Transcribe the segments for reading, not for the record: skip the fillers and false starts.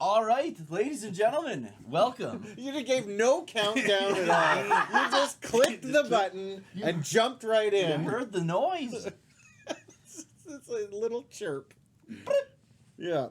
All right, ladies and gentlemen, welcome. You gave no countdown at all. You just clicked the button and jumped right You in. heard the noise. It's a little chirp. Yeah.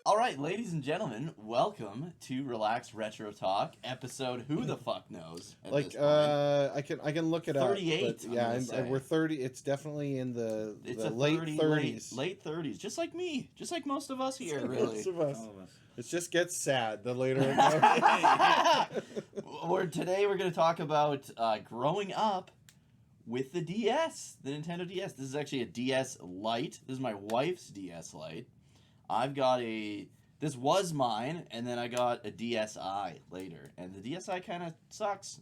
All right, ladies and gentlemen, welcome to Relax Retro Talk, episode Who the Fuck Knows? At Like this point. I can look it 38, up. But I'm yeah, gonna say. we're 30. It's definitely in the It's a late 30, 30s. late 30s, just like me, just like most of us here, really. Most of us. All of us. It just gets sad the later it goes. Today we're going to talk about growing up with the DS, the Nintendo DS. This is actually a DS Lite. This is my wife's DS Lite. This was mine, and then I got a DSi later, and the DSi kind of sucks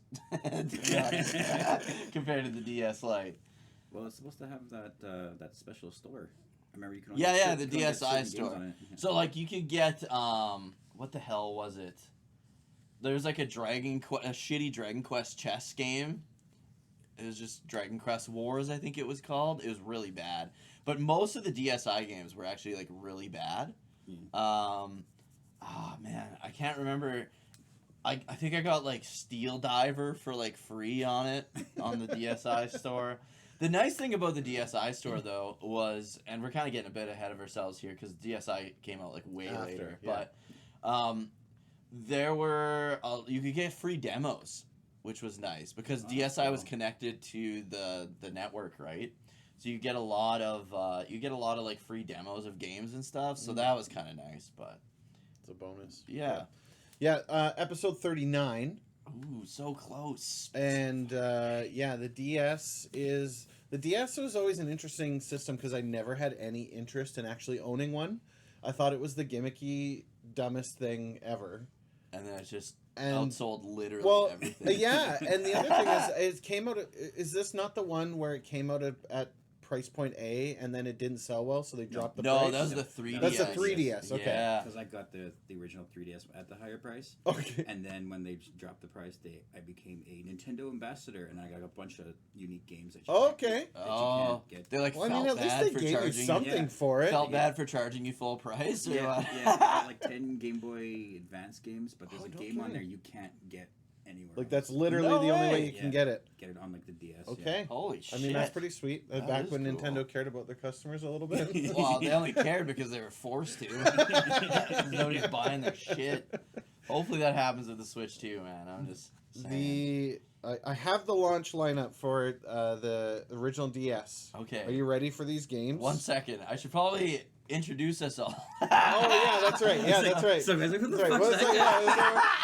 compared to the DS Lite. Well, it's supposed to have that special store. I remember you can only Yeah, get the certain DSi games store. on it. Yeah. So like you could get what the hell was it? There's like a shitty Dragon Quest chess game. It was just Dragon Quest Wars, I think it was called. It was really bad. But most of the DSi games were actually like really bad. Man, I can't remember. I think I got like Steel Diver for like free on it on the DSi store. The nice thing about the DSi store though was, and we're kind of getting a bit ahead of ourselves here because DSi came out like way later, yeah. but there were you could get free demos, which was nice because DSi was connected to the network, right? So you get a lot of like free demos of games and stuff. So that was kind of nice, but It's a bonus. yeah. Yeah, episode 39. Ooh, so close. And the DS was always an interesting system because I never had any interest in actually owning one. I thought it was the gimmicky, dumbest thing ever. And then it just And- outsold literally everything. Yeah, and the other thing is, it came out. Is this not the one where it came out at price point A and then it didn't sell well, so they dropped the price? No, that was the 3DS. That's the 3DS. Okay. Yeah. Because I got the original 3DS at the higher price. Okay. And then when they dropped the price, I became a Nintendo ambassador, and I got a bunch of unique games that you Okay. Oh, can't get. they like Well, I felt mean, at least bad they for gave you charging something Yeah. for it. Felt bad for charging you full price. Or Yeah, what? I got like 10 Game Boy Advance games, but there's Oh, a no game on kidding. there you can't get anywhere. Like else. that's literally No the only way way. you can get it. Get it on like the DS. Okay. Holy I shit. mean, that's pretty sweet. That Back is when cool. Nintendo cared about their customers a little bit. Well, they only cared because they were forced to. 'Cause nobody's buying their shit. Hopefully that happens with the Switch too, man. I'm just saying. I have the launch lineup for the original DS. Okay. Are you ready for these games? 1 second. I should probably introduce us all. Oh yeah, that's right. Yeah, that's right. So guys, who the That's right. fuck's Well, it's that like, guy?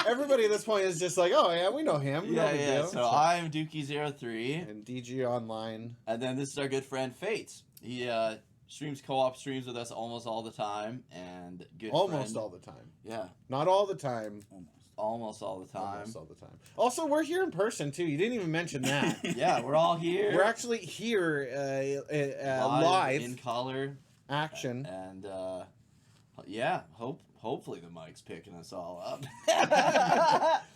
yeah, everybody at this point is just like, oh yeah, we know him. No Yeah, big yeah. deal. So I'm Dookie03, And DG Online. and then this is our good friend Fates. He streams co-op streams with us almost all the time, and good Almost friend. all the time. Yeah, Not all the time. almost all the time. Almost all the time. Also, we're here in person too. You didn't even mention that. Yeah, we're all here. We're actually here live in color. action. And yeah, hopefully the mic's picking us all up.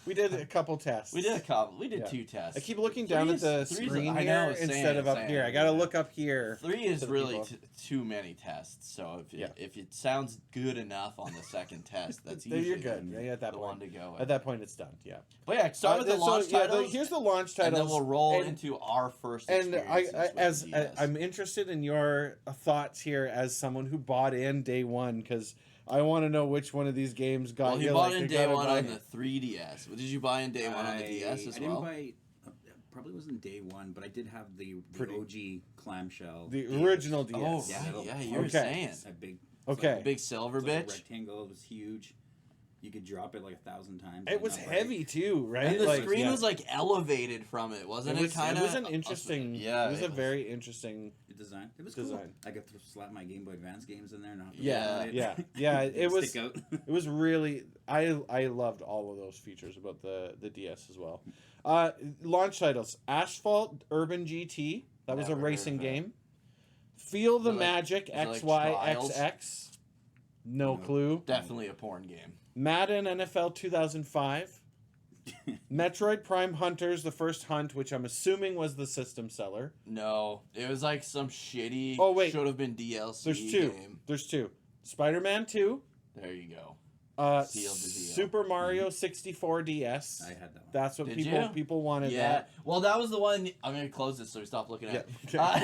We did a couple tests. We did a couple. We did Yeah. 2 tests. I keep looking down at the Three's- screen I here know, instead of up same, here. I gotta yeah. look up here. 3 is to the really people. too many tests. So Yeah. if it sounds good enough on the second test, that's Then usually you're good. Yeah, at that the point. one to go with. At that point, it's done. Yeah. But yeah, start with the So, launch titles. here's the launch and titles. then we'll roll and, into our first And experiences with the DS. I'm interested in your thoughts here as someone who bought in day one because I want to know which one of these games got well, he you. bought like, in you day gotta one buy on the 3DS. Did you buy in day one on the DS as I well? didn't buy. Probably wasn't day one, but I did have the OG clamshell. the DS. original DS. Oh, Yeah, yeah, you were Okay. saying. That big. Okay. Big silver It's like a bitch. rectangle. It was huge. You could drop it like 1,000 times. It and was not break. heavy too, right? And the Like, screen yeah. was like elevated from it, wasn't it? Kind It of. was an interesting. Yeah, it was a very interesting. The design. It was Design. cool. I could slap my Game Boy Advance games in there and not have to Yeah, worry about yeah, it. yeah. It'd It was. stick out. It was really. I loved all of those features about the DS as well. Launch titles: Asphalt Urban GT. That was a Never heard racing of that. game. Feel the Was it like- Magic was it like Trials? XYXX. No No. clue. Definitely a porn game. Madden NFL 2005. Metroid Prime Hunters: The First Hunt, which I'm assuming was the system seller. No, it was like some shitty. Oh, wait. should have been DLC. There's two. Game. There's two. Spider-Man 2. There you go. Seal to seal. Super Mario 64 DS. I had that one. That's what Did people you? people wanted. Yeah. That. Well, that was the one. I'm gonna close this so we stop looking at. Yeah.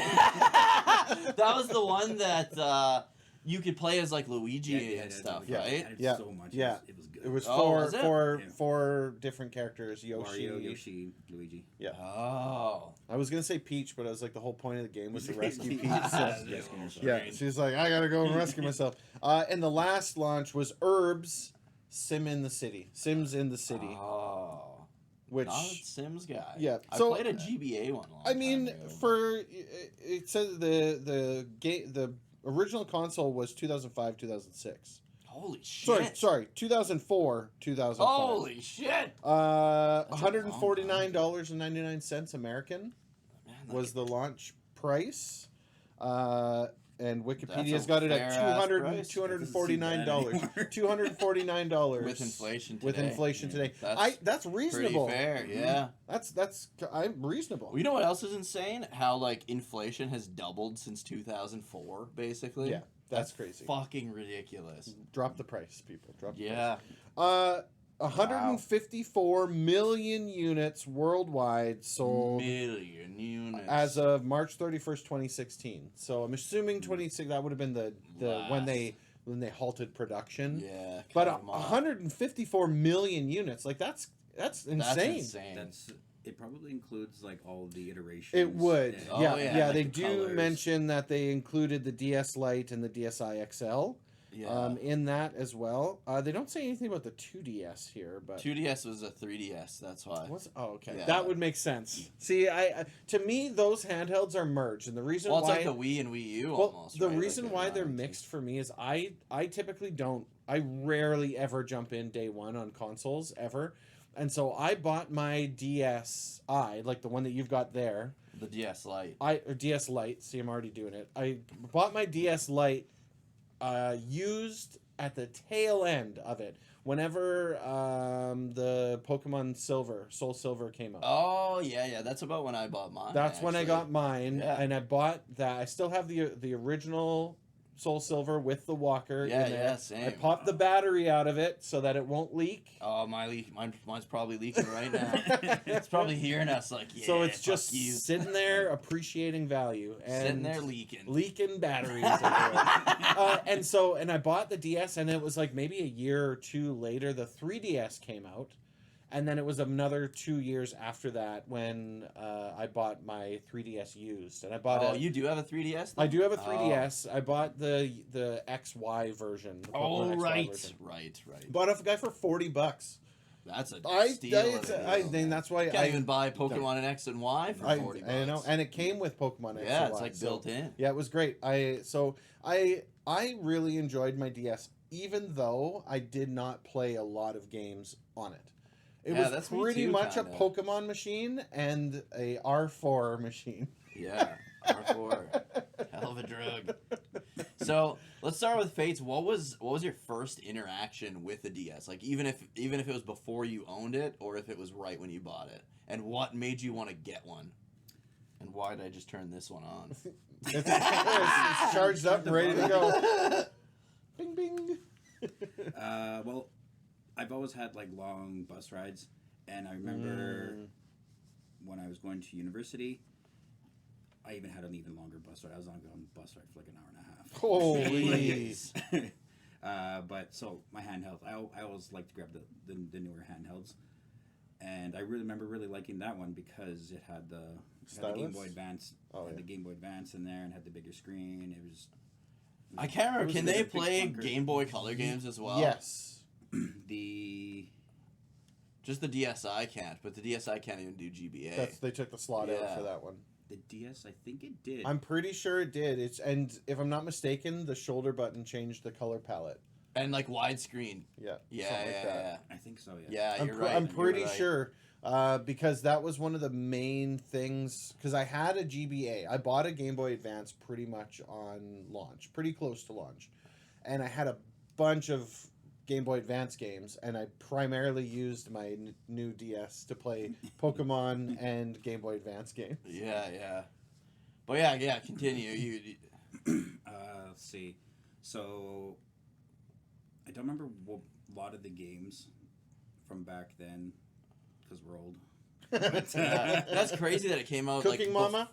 it. That was the one that you could play as like Luigi Yeah, and yeah, stuff, yeah. I right? had it Yeah, so much. yeah. It was good. It was Oh, four was it? Yeah. four different characters. Yoshi. Mario, Yoshi, Luigi. Oh. I was gonna say Peach, but I was like, the whole point of the game was to rescue Peach. Yeah. So. Rescue yourself. Yeah, she's like, I gotta go and rescue myself. And the last launch was Herbs Sims in the City, Oh. which Not a Sims guy. Yeah, I so- played a GBA one. A long I mean, time ago, for it says the game, the original console was 2005, 2006. holy shit. Sorry, 2004, 2005. Holy shit. That's a $149.99 American Man, was the launch price. And That's Wikipedia's a got it at fair-ass price. $249. $249 with inflation today. with inflation today. That's That's pretty reasonable. fair, yeah. I'm reasonable. Well, you know what else is insane? How like inflation has doubled since 2004, basically. Yeah, that's crazy. Fucking ridiculous. Drop the price, people. Drop the Yeah. price. 154 million units worldwide sold Million units. as of March 31st, 2016. So I'm assuming 26. That would have been the when they halted production. Yeah. But cut 'em off. 154 million units, like that's insane. That's insane. It probably includes like all the iterations. It would, and- Oh, yeah, yeah, They like the do colors. mention that they included the DS Lite and the DSi XL yeah. in that as well. They don't say anything about the 2DS here, but 2DS was a 3DS, that's why. okay, Yeah. that would make sense. See, I to me those handhelds are merged, and the reason Well, it's why like the Wii and Wii U well, almost. the right? reason Like why they're combined. mixed for me is I typically don't. I rarely ever jump in day one on consoles ever, and so I bought my DSi, like the one that you've got there. The DS Lite. Or DS Lite. See, I'm already doing it. I bought my DS Lite used at the tail end of it. Whenever the Pokemon Soul Silver came out. Oh, yeah. That's about when I bought mine. That's when I actually. got mine, Yeah. and I bought that. I still have the original Soul Silver with the walker Yeah, in there. yeah, same. I popped the battery out of it so that it won't leak. Oh, mine's probably leaking right now. It's probably hearing us like, yeah, So it's fuck just you. sitting there appreciating value and Sitting there leaking. leaking batteries everywhere. And I bought the DS, and it was like maybe a year or two later the 3DS came out, and then it was another 2 years after that when I bought my 3DS used, and I bought Oh, it. you do have a 3DS? I do have a Oh. 3DS. I bought the XY version. The Oh, Pokemon XY right. version. Right. Bought a guy for $40. That's a I steal. of a I deal, think man. that's why Can't I even buy Pokemon and X and Y for $40. I know, and it came with Pokemon X. yeah, and it's Y, like so- built in. Yeah, it was great. I really enjoyed my DS, even though I did not play a lot of games on it. It Yeah, was that's me pretty too, much kinda. a Pokemon machine and a R4 machine. Yeah, R4, hell of a drug. So let's start with Fates. What was your first interaction with the DS? Like even if it was before you owned it, or if it was right when you bought it, and what made you want to get one? And why did I just turn this one on? It's charged up and ready to go. Bing bing. Well, I've always had like long bus rides, and I remember when I was going to university, I even had an even longer bus ride. I was on a bus ride for like an hour and a half. Holy. Jeez. But so my handhelds, I always like to grab the newer handhelds, and I really remember really liking that one because it had the Game Stylus? Boy Advance, Oh, had yeah. the Game Boy Advance in there, and had the bigger screen. It was I can't remember. was Can like they a big play clunker. Game Boy Color games as well? Yes. the Just the DSi can't, but the DSi can't even do GBA. They took the slot out Yeah. for that one. the DS, I think it did. I'm pretty sure it did. And if I'm not mistaken, the shoulder button changed the color palette. And like widescreen. Yeah. Yeah, something like that. yeah. I think so. Yeah. Yeah, you're right. I'm you're pretty right. sure because that was one of the main things. Because I had a GBA. I bought a Game Boy Advance pretty much on launch, pretty close to launch. And I had a bunch of Game Boy Advance games, and I primarily used my new DS to play Pokemon and Game Boy Advance games. Yeah, yeah. But yeah, continue. You Let's see. So, I don't remember a lot of the games from back then because we're old. that's crazy that it came out Cooking like Mama?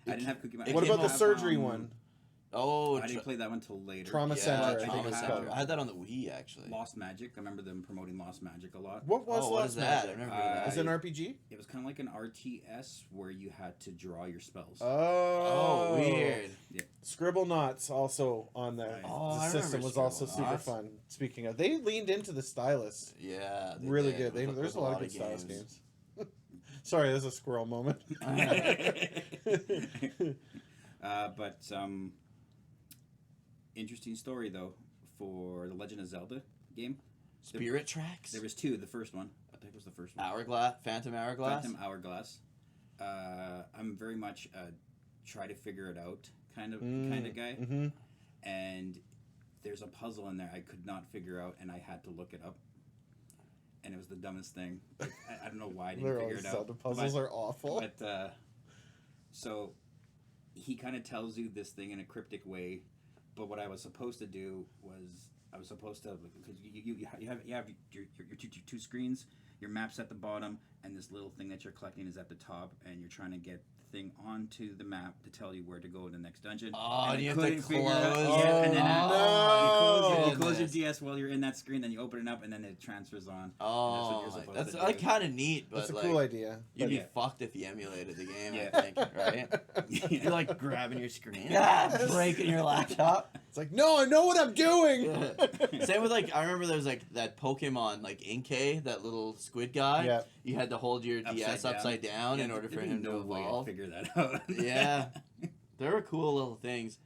I didn't have Cookie Monster. It What came about the out surgery one? Oh, I didn't play that one till later. Trauma yeah, Center, I think Trauma it's Center. called. I had that on the Wii actually. Lost Magic. I remember them promoting Lost Magic a lot. What was Oh, what Lost is that? I Magic? never Uh, heard of Is that. it an RPG? It was kind of like an RTS where you had to draw your spells. Oh, weird. Scribble Knots also on there. Oh, The I system remember was also Scribble super Knots. fun. Speaking of, they leaned into the stylus. Yeah, they Really did, good. with- There's with a lot of good stylus games. Sorry, there's a squirrel moment. But interesting story though for the Legend of Zelda game. Spirit Tracks. There was two. The first one, I think it was the first one. Hourglass, Phantom Hourglass. Phantom Hourglass. I'm very much a try to figure it out kind of guy. Mm-hmm. And there's a puzzle in there I could not figure out, and I had to look it up. And it was the dumbest thing. Like, I don't know why I didn't They're figure always it so, out. the puzzles are awful. But so he kind of tells you this thing in a cryptic way, but what I was supposed to do was I was supposed to, because you have your two screens, your map's at the bottom, and this little thing that you're collecting is at the top, and you're trying to get the thing onto the map to tell you where to go in the next dungeon. Oh, and and I you have to couldn't figure it out. close. Yeah, and then Oh, you close your goodness. DS while you're in that screen, then you open it up, and then it transfers on. Oh, That's what you're supposed that's to like do. kind of neat, but That's a like cool idea. you'd be Yeah. fucked if you emulated the game. Yeah. I think, right? Yeah. You're like grabbing your screen, yeah, breaking your laptop. It's like, no, I know what I'm doing. Same with like I remember there was like that Pokemon like Inkay, that little squid guy. Yeah. You had to hold your DS upside down in Yeah, order for there'd him be to no way evolve. figure that out. Yeah. There were cool little things.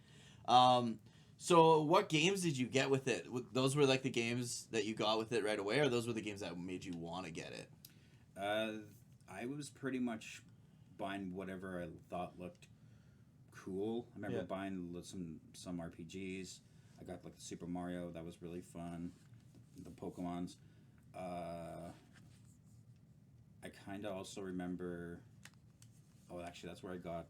So what games did you get with it? Those were like the games that you got with it right away, or those were the games that made you want to get it? I was pretty much buying whatever I thought looked cool. I remember buying some RPGs. I got like the Super Mario, that was really fun. The Pokemons. I kind of also remember. Oh, actually, that's where I got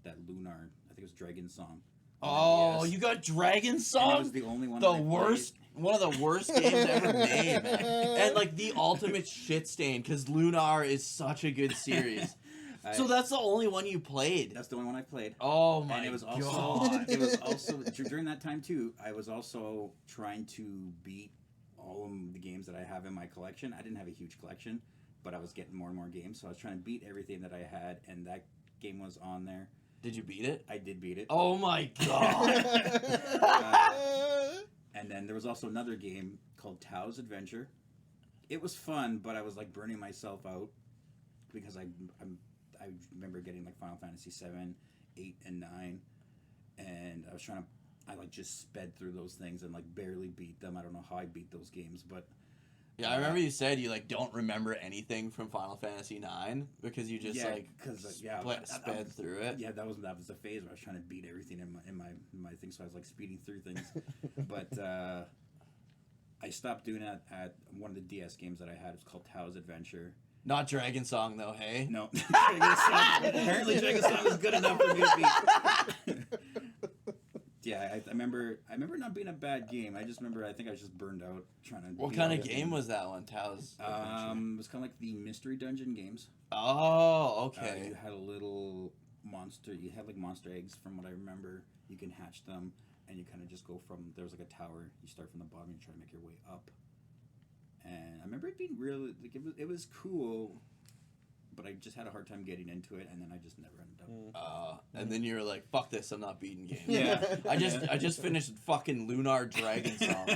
that Lunar. I think it was Dragon Song. Oh, Yes. you got Dragon And it Song? was the only one. The that I played. worst, one of the worst games ever made, man. And like the ultimate shit stain, because Lunar is such a good series. So that's the only one you played. That's the only one I played. Oh my And it was also god. it was also during that time too. I was also trying to beat all of the games that I have in my collection. I didn't have a huge collection, but I was getting more and more games, so I was trying to beat everything that I had, and that game was on there. Did you beat it? I did beat it. Oh my god. And then there was also another game called Tao's Adventure. It was fun, but I was like burning myself out because I remember getting like Final Fantasy 7, 8, and 9, and I was trying to. I like just sped through those things and like barely beat them. I don't know how I beat those games, but Yeah, I remember you said you like don't remember anything from Final Fantasy 9 because you just sped through it. yeah, that was the phase where I was trying to beat everything in my thing. So I was like speeding through things, but I stopped doing that at one of the DS games that I had. It was called Tao's Adventure. Not Dragon Song though, hey? No, Dragon Song. Apparently Dragon Song is good enough for me to beat. Yeah, I remember not being a bad game. I just remember I think I was just burned out trying to. What beat kind all of the game was that one, Tao's Adventure? It was kind of like the Mystery Dungeon games. Oh, okay. You had a little monster. You had like monster eggs, from what I remember. You can hatch them, and you kind of just go from. There was like a tower. You start from the bottom. You try to make your way up. And I remember it being really like it was cool, but I just had a hard time getting into it, and then I just never ended up. And then you were like, "Fuck this! I'm not beating games." Yeah. I just finished fucking Lunar Dragon Song.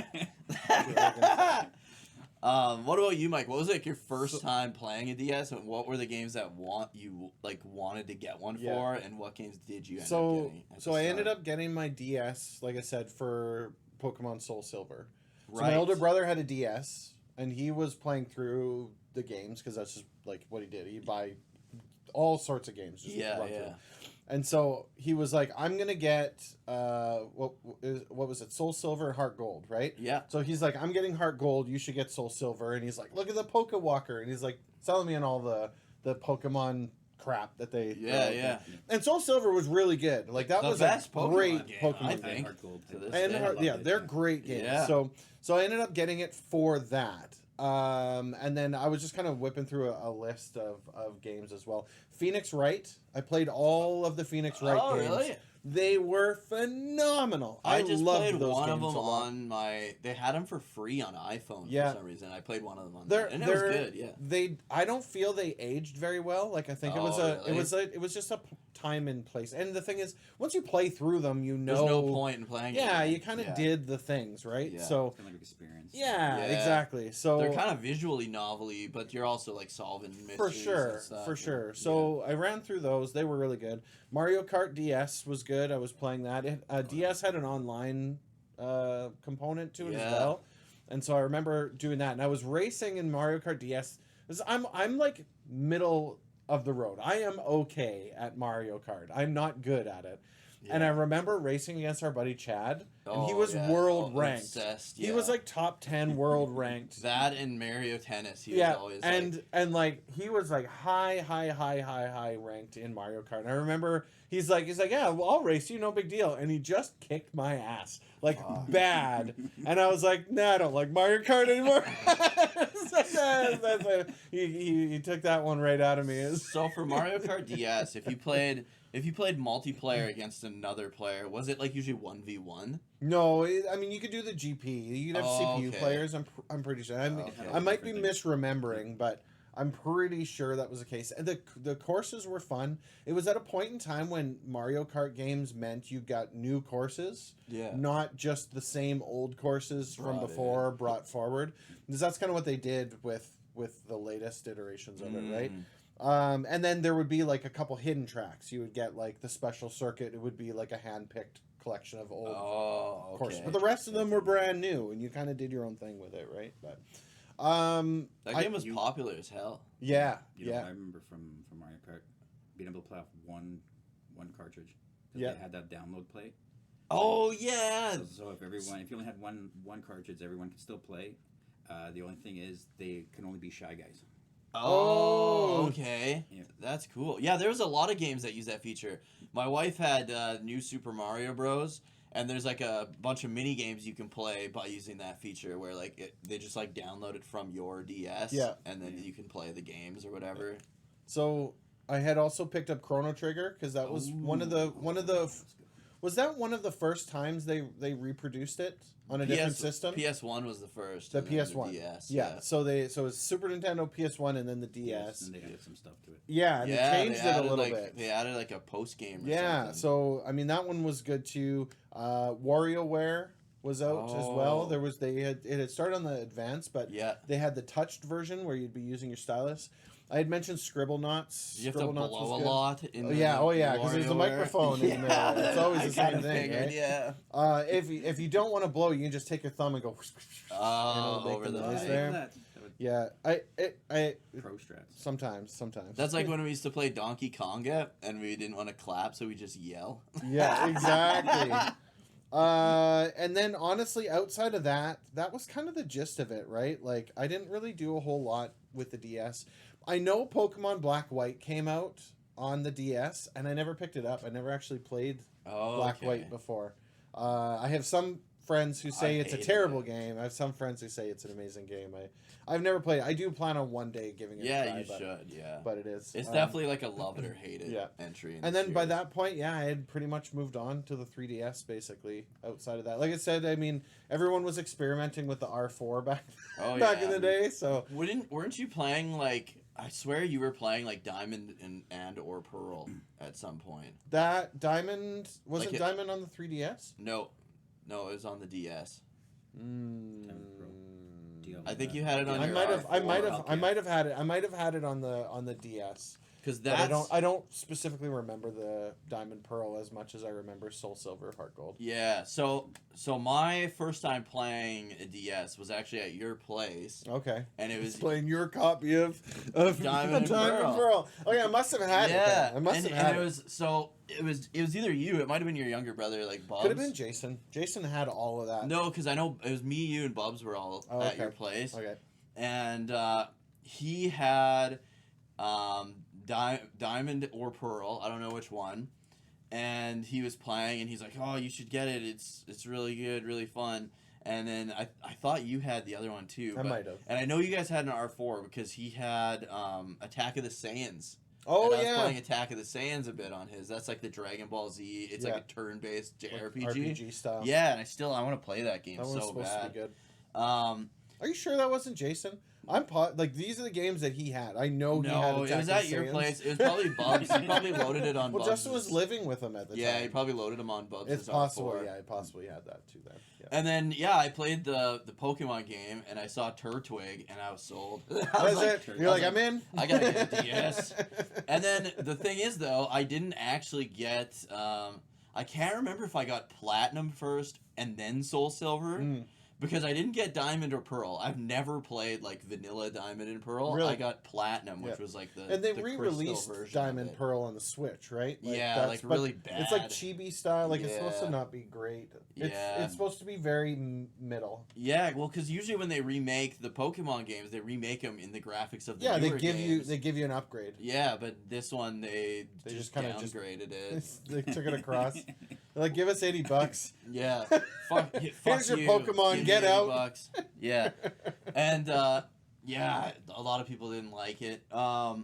What about you, Mike? What was like your first time playing a DS, and what were the games that you wanted to get one Yeah. for, and what games did you end up So getting? at so the I ended start? up getting my DS, like I said, for Pokemon Soul Silver. So Right. my older brother had a DS, and he was playing through the games because that's just like what he did. He'd buy all sorts of games. Just Yeah, run through yeah. them. And so he was like, "I'm gonna get what was it? Soul Silver, and Heart Gold, right?" Yeah. So he's like, "I'm getting Heart Gold. You should get Soul Silver." And he's like, "Look at the Poke Walker," and he's like selling me on all the Pokemon crap that they Yeah, yeah. And Soul Silver was really good. Like that The was best a Pokemon great game, Pokemon I game. think. Heart Gold. To this And day. I loved yeah, it, they're great games. Yeah. So I ended up getting it for that. And then I was just kind of whipping through a list of games as well. Phoenix Wright. I played all of the Phoenix Wright Oh, games. really? They were phenomenal. I just loved played those one of games them a lot. on my. They had them for free on iPhone Yeah. for some reason. I played one of them on They're, there, and it was good. Yeah. I don't feel they aged very well. Like I think it was Oh, really? it was just a time and place. And the thing is, once you play through them, you know There's no point in playing. it Yeah, again. you kind of Yeah. did the things, right? Yeah. So It's kind of like experience. yeah, Yeah. exactly. So They're kind of visually novelty, but you're also like solving mysteries. for sure, and stuff. for sure. So I ran through those. They were really good. Mario Kart DS was good. I was playing that. DS had an online component to it as Yeah. well, and so I remember doing that. And I was racing in Mario Kart DS. 'Cause I'm like middle of the road. I am okay at Mario Kart. I'm not good at it. And I remember racing against our buddy Chad, and he Oh, was yeah. world Oh, ranked. obsessed, He was yeah. like top 10 world ranked. that and Mario Tennis. He Yeah, was always and like he was like high ranked in Mario Kart. And I remember he's like, yeah, well, I'll race you, no big deal. And he just kicked my ass like Fuck. bad. And I was like, nah, I don't like Mario Kart anymore. He took that one right out of me. So for Mario Kart DS, if you played multiplayer against another player, was it like usually 1v1? No, I mean you could do the GP. You could have Oh, CPU okay. players. I'm pretty sure. I Okay. might be Different things. misremembering, but I'm pretty sure that was the case. And the courses were fun. It was at a point in time when Mario Kart games meant you got new courses, Yeah. not just the same old courses from Brought before brought forward. Because that's kind of what they did with the latest iterations of it, right? And then there would be like a couple hidden tracks. You would get like the special circuit. It would be like a hand-picked collection of old Oh, okay. courses. But the rest of them were brand new, and you kind of did your own thing with it, right? But That game was you- popular as hell. yeah, You know, yeah. I remember from Mario Kart being able to play off one cartridge. 'Cause Yeah. They had that download play. Oh yeah. So if you only had one cartridge, everyone could still play. The only thing is they can only be Shy Guys. Oh, okay. Yeah. That's cool. Yeah, there was a lot of games that use that feature. My wife had New Super Mario Bros. And there's like a bunch of mini games you can play by using that feature where like they just like download it from your DS. Yeah. And then you can play the games or whatever. So I had also picked up Chrono Trigger because that was one of the was that one of the first times they reproduced it on a different system. PS1 was the first. The and then PS1. DS. Yeah. So it's Super Nintendo, PS1, and then the DS. And they did some stuff to it. Yeah, and Yeah, they changed it a added, little like, bit. They added like a post game. Yeah, something. so I mean that one was good too. WarioWare was out as well. Oh. It had started on the advance, but Yeah. they had the touched version where you'd be using your stylus. I had mentioned Scribblenauts. You have to Scribblenauts blow was a good. lot. In Oh yeah, because there's a WarioWare. microphone in there. It's always I the same kinda thing, figured, right? Yeah. If you don't want to blow, you can just take your thumb and go. Oh, make over the the noise thing. there. That would Yeah, I pro strats. sometimes. That's like when we used to play Donkey Konga and we didn't want to clap, so we just yell. Yeah, exactly. And then honestly, outside of that, that was kind of the gist of it, right? Like I didn't really do a whole lot with the DS. I know Pokemon Black White came out on the DS, and I never picked it up. I never actually played Oh, Black okay. White before. I have some friends who say I it's a hated terrible it. game. I have some friends who say it's an amazing game. I've never played it. I do plan on one day giving it a try. Yeah, you but, should. Yeah. But it is. It's definitely like a love it or hate it yeah. entry. In And the then by series. that point, yeah, I had pretty much moved on to the 3DS basically. Outside of that, like I said, I mean, everyone was experimenting with the R4 back Oh, back yeah. in the day. So weren't you playing like? I swear you were playing like Diamond and or Pearl at some point. that Diamond wasn't Like Diamond on the 3DS. No, it was on the DS. Mm, DS deal. I think you had it on I your might have, I R4. might have, I Okay. might have had it. I might have had it on the DS. Because But that's I don't specifically remember the Diamond Pearl as much as I remember Soul Silver, Heart Gold. yeah. So my first time playing a DS was actually at your place, Okay. and it was Playing your copy of Diamond and Pearl. Oh yeah, I must have had it. yeah. Then. I must and, have had and it. it was either you. It might have been your younger brother, like Bubs. Could have been Jason. Jason had all of that. No, because I know it was me, you, and Bubs were all Oh, at okay. your place, Okay. and he had Diamond or Pearl. I don't know which one. And he was playing, and he's like, "Oh, you should get it. It's really good, really fun." And then I thought you had the other one too. I but- might have. And I know you guys had an R4 because he had Attack of the Saiyans. Oh and I was yeah. playing Attack of the Saiyans a bit on his. That's like the Dragon Ball Z. It's Yeah. like a turn-based Like RPG. RPG style. Yeah, and I want to play that game That one's so supposed to bad. be good. Um, Are you sure that wasn't Jason? Like these are the games that he had. I know he had. no, it Attack was of at the your Saiyans. place. It was probably Bubs. He probably loaded it on Well, Bubs'. Justin was living with him at the Yeah, time. he probably loaded him on Bubs'. It's possible. R4. Yeah, he possibly had that too. Then. Yeah. And then I played the Pokemon game, and I saw Turtwig, and I was sold. I was That's like, it. You're like, I I'm in. I gotta get a DS. And then the thing is, though, I didn't actually get. I can't remember if I got Platinum first and then Soul Silver. Mm. Because I didn't get Diamond or Pearl. I've never played like vanilla Diamond and Pearl. Really? I got Platinum, which Yeah. was like the And they the re-released crystal version Diamond of it. Pearl on the Switch, right? Yeah, that's- like but really bad. It's like chibi style. Like it's supposed to Yeah. not be great. Yeah. It's supposed to be very middle. Yeah, well, because usually when they remake the Pokemon games, they remake them in the graphics of the Yeah, they newer give games. you an upgrade. Yeah, but this one they They just just kinda downgraded it. They took it across. They're like, give us $80. Yeah, fuck. Here's your you. Pokemon, Give me get 80 out. bucks. Yeah, and yeah, a lot of people didn't like it. A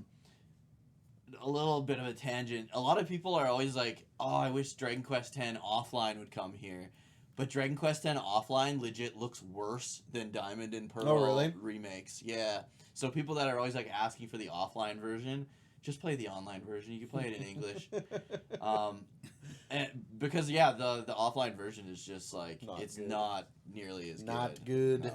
little bit of a tangent. A lot of people are always like, "Oh, I wish Dragon Quest X Offline would come here," but Dragon Quest X Offline legit looks worse than Diamond and Pearl Oh, really? remakes. Yeah, so people that are always like asking for the offline version, just play the online version. You can play it in English. And because the offline version is just like Not it's good. not nearly as Not good. good.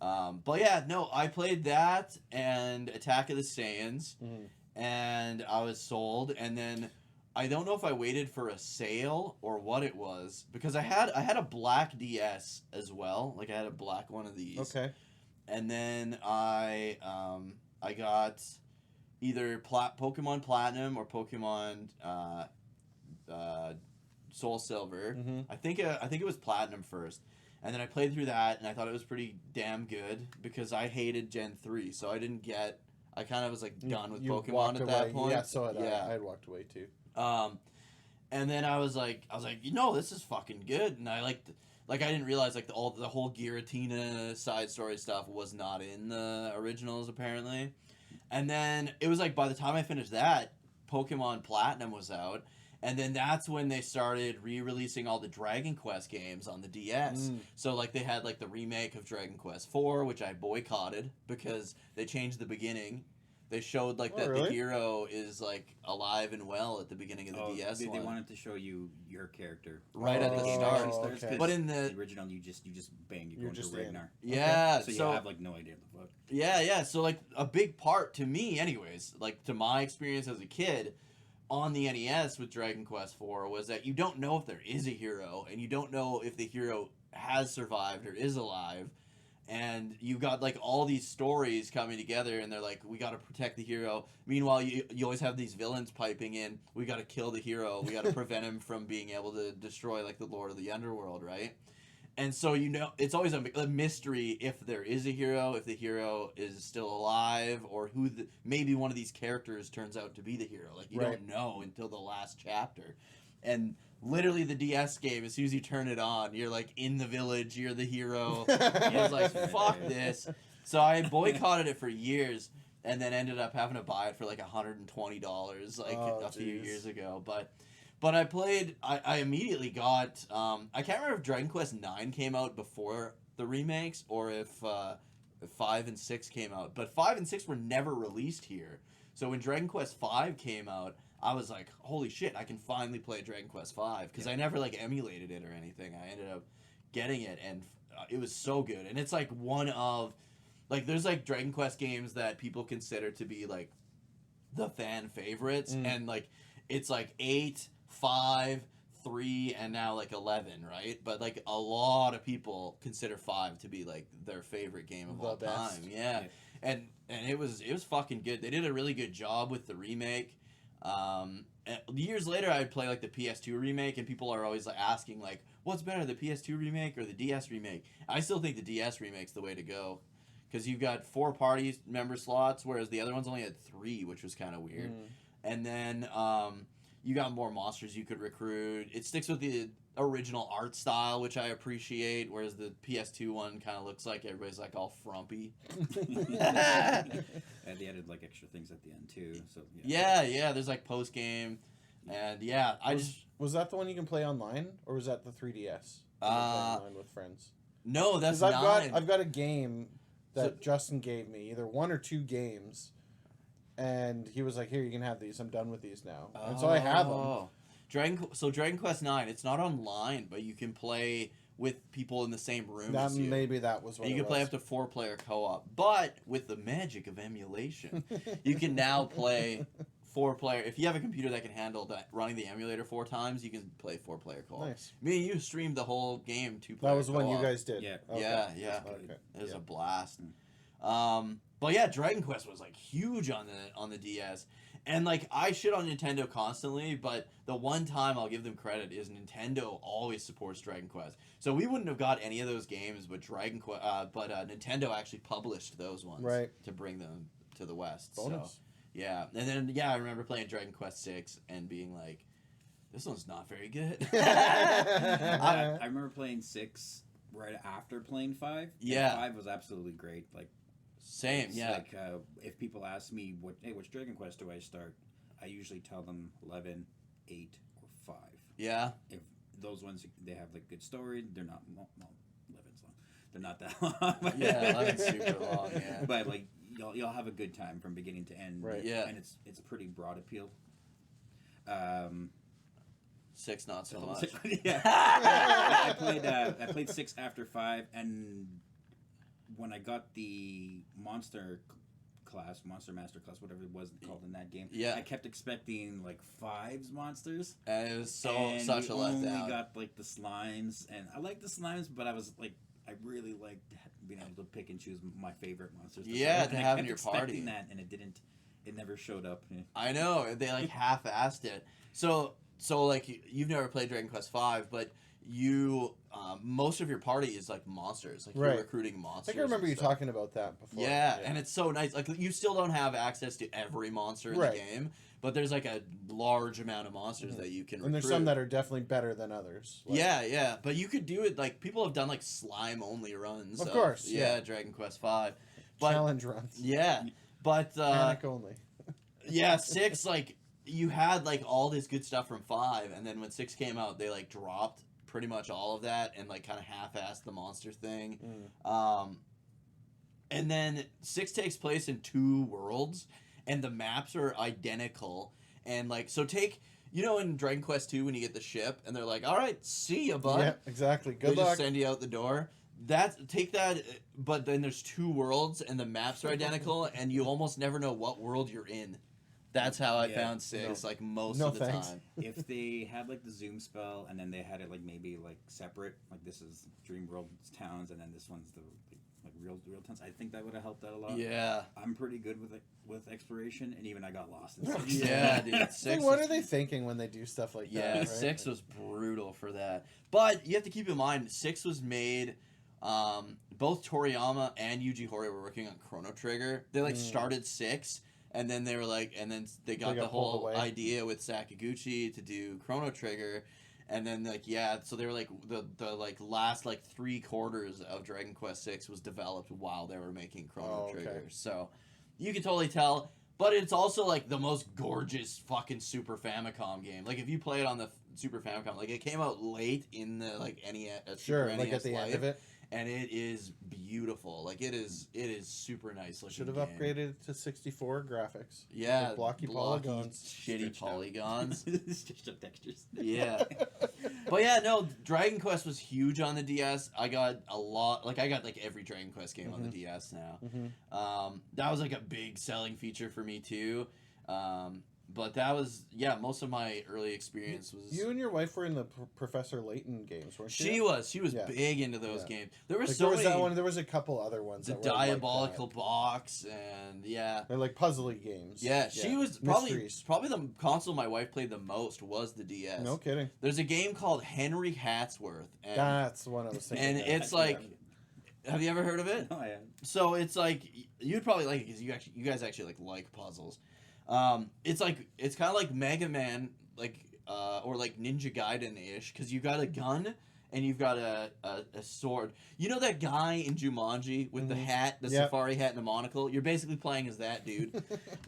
No. But yeah, no, I played that and Attack of the Saiyans, Mhm. and I was sold. And then I don't know if I waited for a sale or what it was because I had a black DS as well. Like I had a black one of these. Okay. And then I got either Pokemon Platinum or Pokemon Soul Silver. Mm-hmm. I think it was Platinum first, and then I played through that, and I thought it was pretty damn good because I hated Gen 3, so I didn't get. I kind of was like done with Pokemon at that point. Yeah, so had Yeah. I had walked away too. And then I was like, this is fucking good, and I liked. Like I didn't realize like the whole Giratina side story stuff was not in the originals apparently, and then it was like by the time I finished that, Pokemon Platinum was out, and then that's when they started re-releasing all the Dragon Quest games on the DS. Mm. So like they had like the remake of Dragon Quest IV, which I boycotted because they changed the beginning. They showed like Oh, that really? the hero is like alive and well at the beginning of the Oh, DS they one. wanted to show you your character Right at the Oh, start. Actually starts, okay. 'cause But in the the original, you just bang, you're You're going just to in. Ragnar. yeah, So you so have like no idea what the fuck. yeah, so like a big part to me, anyways, like to my experience as a kid on the NES with Dragon Quest IV was that you don't know if there is a hero, and you don't know if the hero has survived or is alive. And you got like all these stories coming together, and they're like, we got to protect the hero. Meanwhile, you always have these villains piping in. We got to kill the hero. We got to prevent him from being able to destroy like the Lord of the Underworld, right? And so it's always a mystery if there is a hero, if the hero is still alive, or who maybe one of these characters turns out to be the hero. Like you Right. don't know until the last chapter. And literally the DS game, as soon as you turn it on, you're like in the village, you're the hero. I was like, fuck this. So I boycotted it for years, and then ended up having to buy it for like $120 like Oh, a few jeez. years ago. But I played. I immediately got. I can't remember if Dragon Quest IX came out before the remakes or if 5 and 6 came out. But 5 and 6 were never released here. So when Dragon Quest V came out, I was like, holy shit, I can finally play Dragon Quest V because I never like emulated it or anything. I ended up getting it, and it was so good, and it's like one of like there's like Dragon Quest games that people consider to be like the fan favorites, and like it's like 8, 5, 3, and now like 11, right? But like a lot of people consider 5 to be like their favorite game of all best. time. Yeah. And it was fucking good. They did a really good job with the remake. Years later, I'd play like the PS2 remake, and people are always like asking like, "What's better, the PS2 remake or the DS remake?" I still think the DS remake's the way to go, because you've got 4 party member slots, whereas the other ones only had 3, which was kind of weird. And then you got more monsters you could recruit. It sticks with the original art style, which I appreciate, whereas the PS2 one kind of looks like everybody's like all frumpy. And they added like extra things at the end too. So Yeah, there's like post game, and yeah, was that the one you can play online, or was that the 3DS? You can play online with friends. No, that's 'Cause not. I've got a game that Justin gave me, either 1 or 2 games, and he was like, "Here, you can have these. I'm done with these now." And so I have them. Dragon Quest 9, it's not online, but you can play with people in the same room as you. Maybe that was what And you can play up to 4-player co-op. But with the magic of emulation, you can now play 4-player. If you have a computer that can handle running the emulator 4 times, you can play 4-player co-op. Nice. Me and you streamed the whole game 2-player. That was when co-op. you guys did. Yeah. Okay. Yeah. Okay. It was a blast. But yeah, Dragon Quest was like huge on the DS. And like I shit on Nintendo constantly, but the one time I'll give them credit is Nintendo always supports Dragon Quest. So we wouldn't have got any of those games, but Nintendo actually published those ones to bring them to the West. Bonus. So yeah, and then I remember playing Dragon Quest 6 and being like, this one's not very good. I remember playing 6 right after playing 5. Yeah. And 5 was absolutely great. Like same, it's yeah. Like if people ask me which Dragon Quest do I start, I usually tell them 11, 8, or 5. Yeah. If those ones they have like good story, they're not 11's long. They're not that long. Yeah, 11's super long. Yeah. But like you'll have a good time from beginning to end. Right. Yeah. And it's a pretty broad appeal. 6 not so much. Yeah. I played 6 after 5, and when I got the Monster Master class, whatever it was called in that game, yeah, I kept expecting like 5's monsters. And it was such a only letdown. got like the slimes, and I like the slimes, but I was like, I really liked being able to pick and choose my favorite monsters. Yeah, to have in I your kept party. expecting that, and it never showed up. I know, they like half-assed it. So like you've never played Dragon Quest V, but you most of your party is like monsters, like you're recruiting monsters. I think I remember you talking about that before. Yeah, and it's so nice. Like you still don't have access to every monster in the game, but there's like a large amount of monsters that you can recruit. And there's some that are definitely better than others. Like, yeah, but you could do it like people have done like slime only runs. Of course, yeah. Dragon Quest V, but challenge runs. Yeah, but panic only. Yeah, 6 like you had like all this good stuff from 5, and then when 6 came out, they like dropped pretty much all of that and like kind of half-assed the monster thing. And then 6 takes place in 2 worlds, and the maps are identical. And like, so take, in Dragon Quest 2 when you get the ship and they're like, all right, see ya, bud. Yeah, exactly. Good they luck. Just send you out the door. Take that, but then there's 2 worlds and the maps are identical, and you almost never know what world you're in. That's how I found 6, like most of the time. If they had like the zoom spell, and then they had it like maybe like separate, like this is Dream World's towns, and then this one's the like real towns, I think that would have helped out a lot. Yeah, I'm pretty good with exploration, and even I got lost in 6. Yeah, dude. 6. What are they thinking when they do stuff like that? Yeah, right? 6 was brutal for that. But you have to keep in mind, 6 was made. Both Toriyama and Yuji Horii were working on Chrono Trigger. They like started 6. And then they were like, and then they got the whole idea with Sakaguchi to do Chrono Trigger, and then like so they were like the like last like 3/4 of Dragon Quest 6 was developed while they were making Chrono Trigger. So you can totally tell, but it's also like the most gorgeous fucking Super Famicom game. Like if you play it on the Super Famicom, like it came out late in the like NES, sure, Super like NES at the life, end of it. and it is beautiful. Like it is super nice looking. Should have game. upgraded it to 64 graphics. Yeah, With blocky polygons. shitty Stretched out. polygons. Stretched up textures. Yeah. But yeah, no, Dragon Quest was huge on the DS. I got a lot, like I got like every Dragon Quest game on the DS now. That was like a big selling feature for me too. But that was, yeah, most of my early experience was. You and your wife were in the Professor Layton games, weren't you? She was Yeah. big into those games. There were Like, so there was many. that one. There was a couple other ones. The that were like Diabolical that. Box and yeah. They're like puzzly games. Yeah, she was probably Mysteries. the console my wife played the most was the DS. No kidding. There's a game called Henry Hatsworth, and That's the one I was thinking. and of. it's like, have you ever heard of it? No, I haven't. So it's like you'd probably like it because you guys actually like puzzles. It's kind of like Mega Man, or like Ninja Gaiden ish, because you've got a gun and you've got a sword. You know that guy in Jumanji with the hat, the Yep. safari hat and the monocle? You're basically playing as that dude,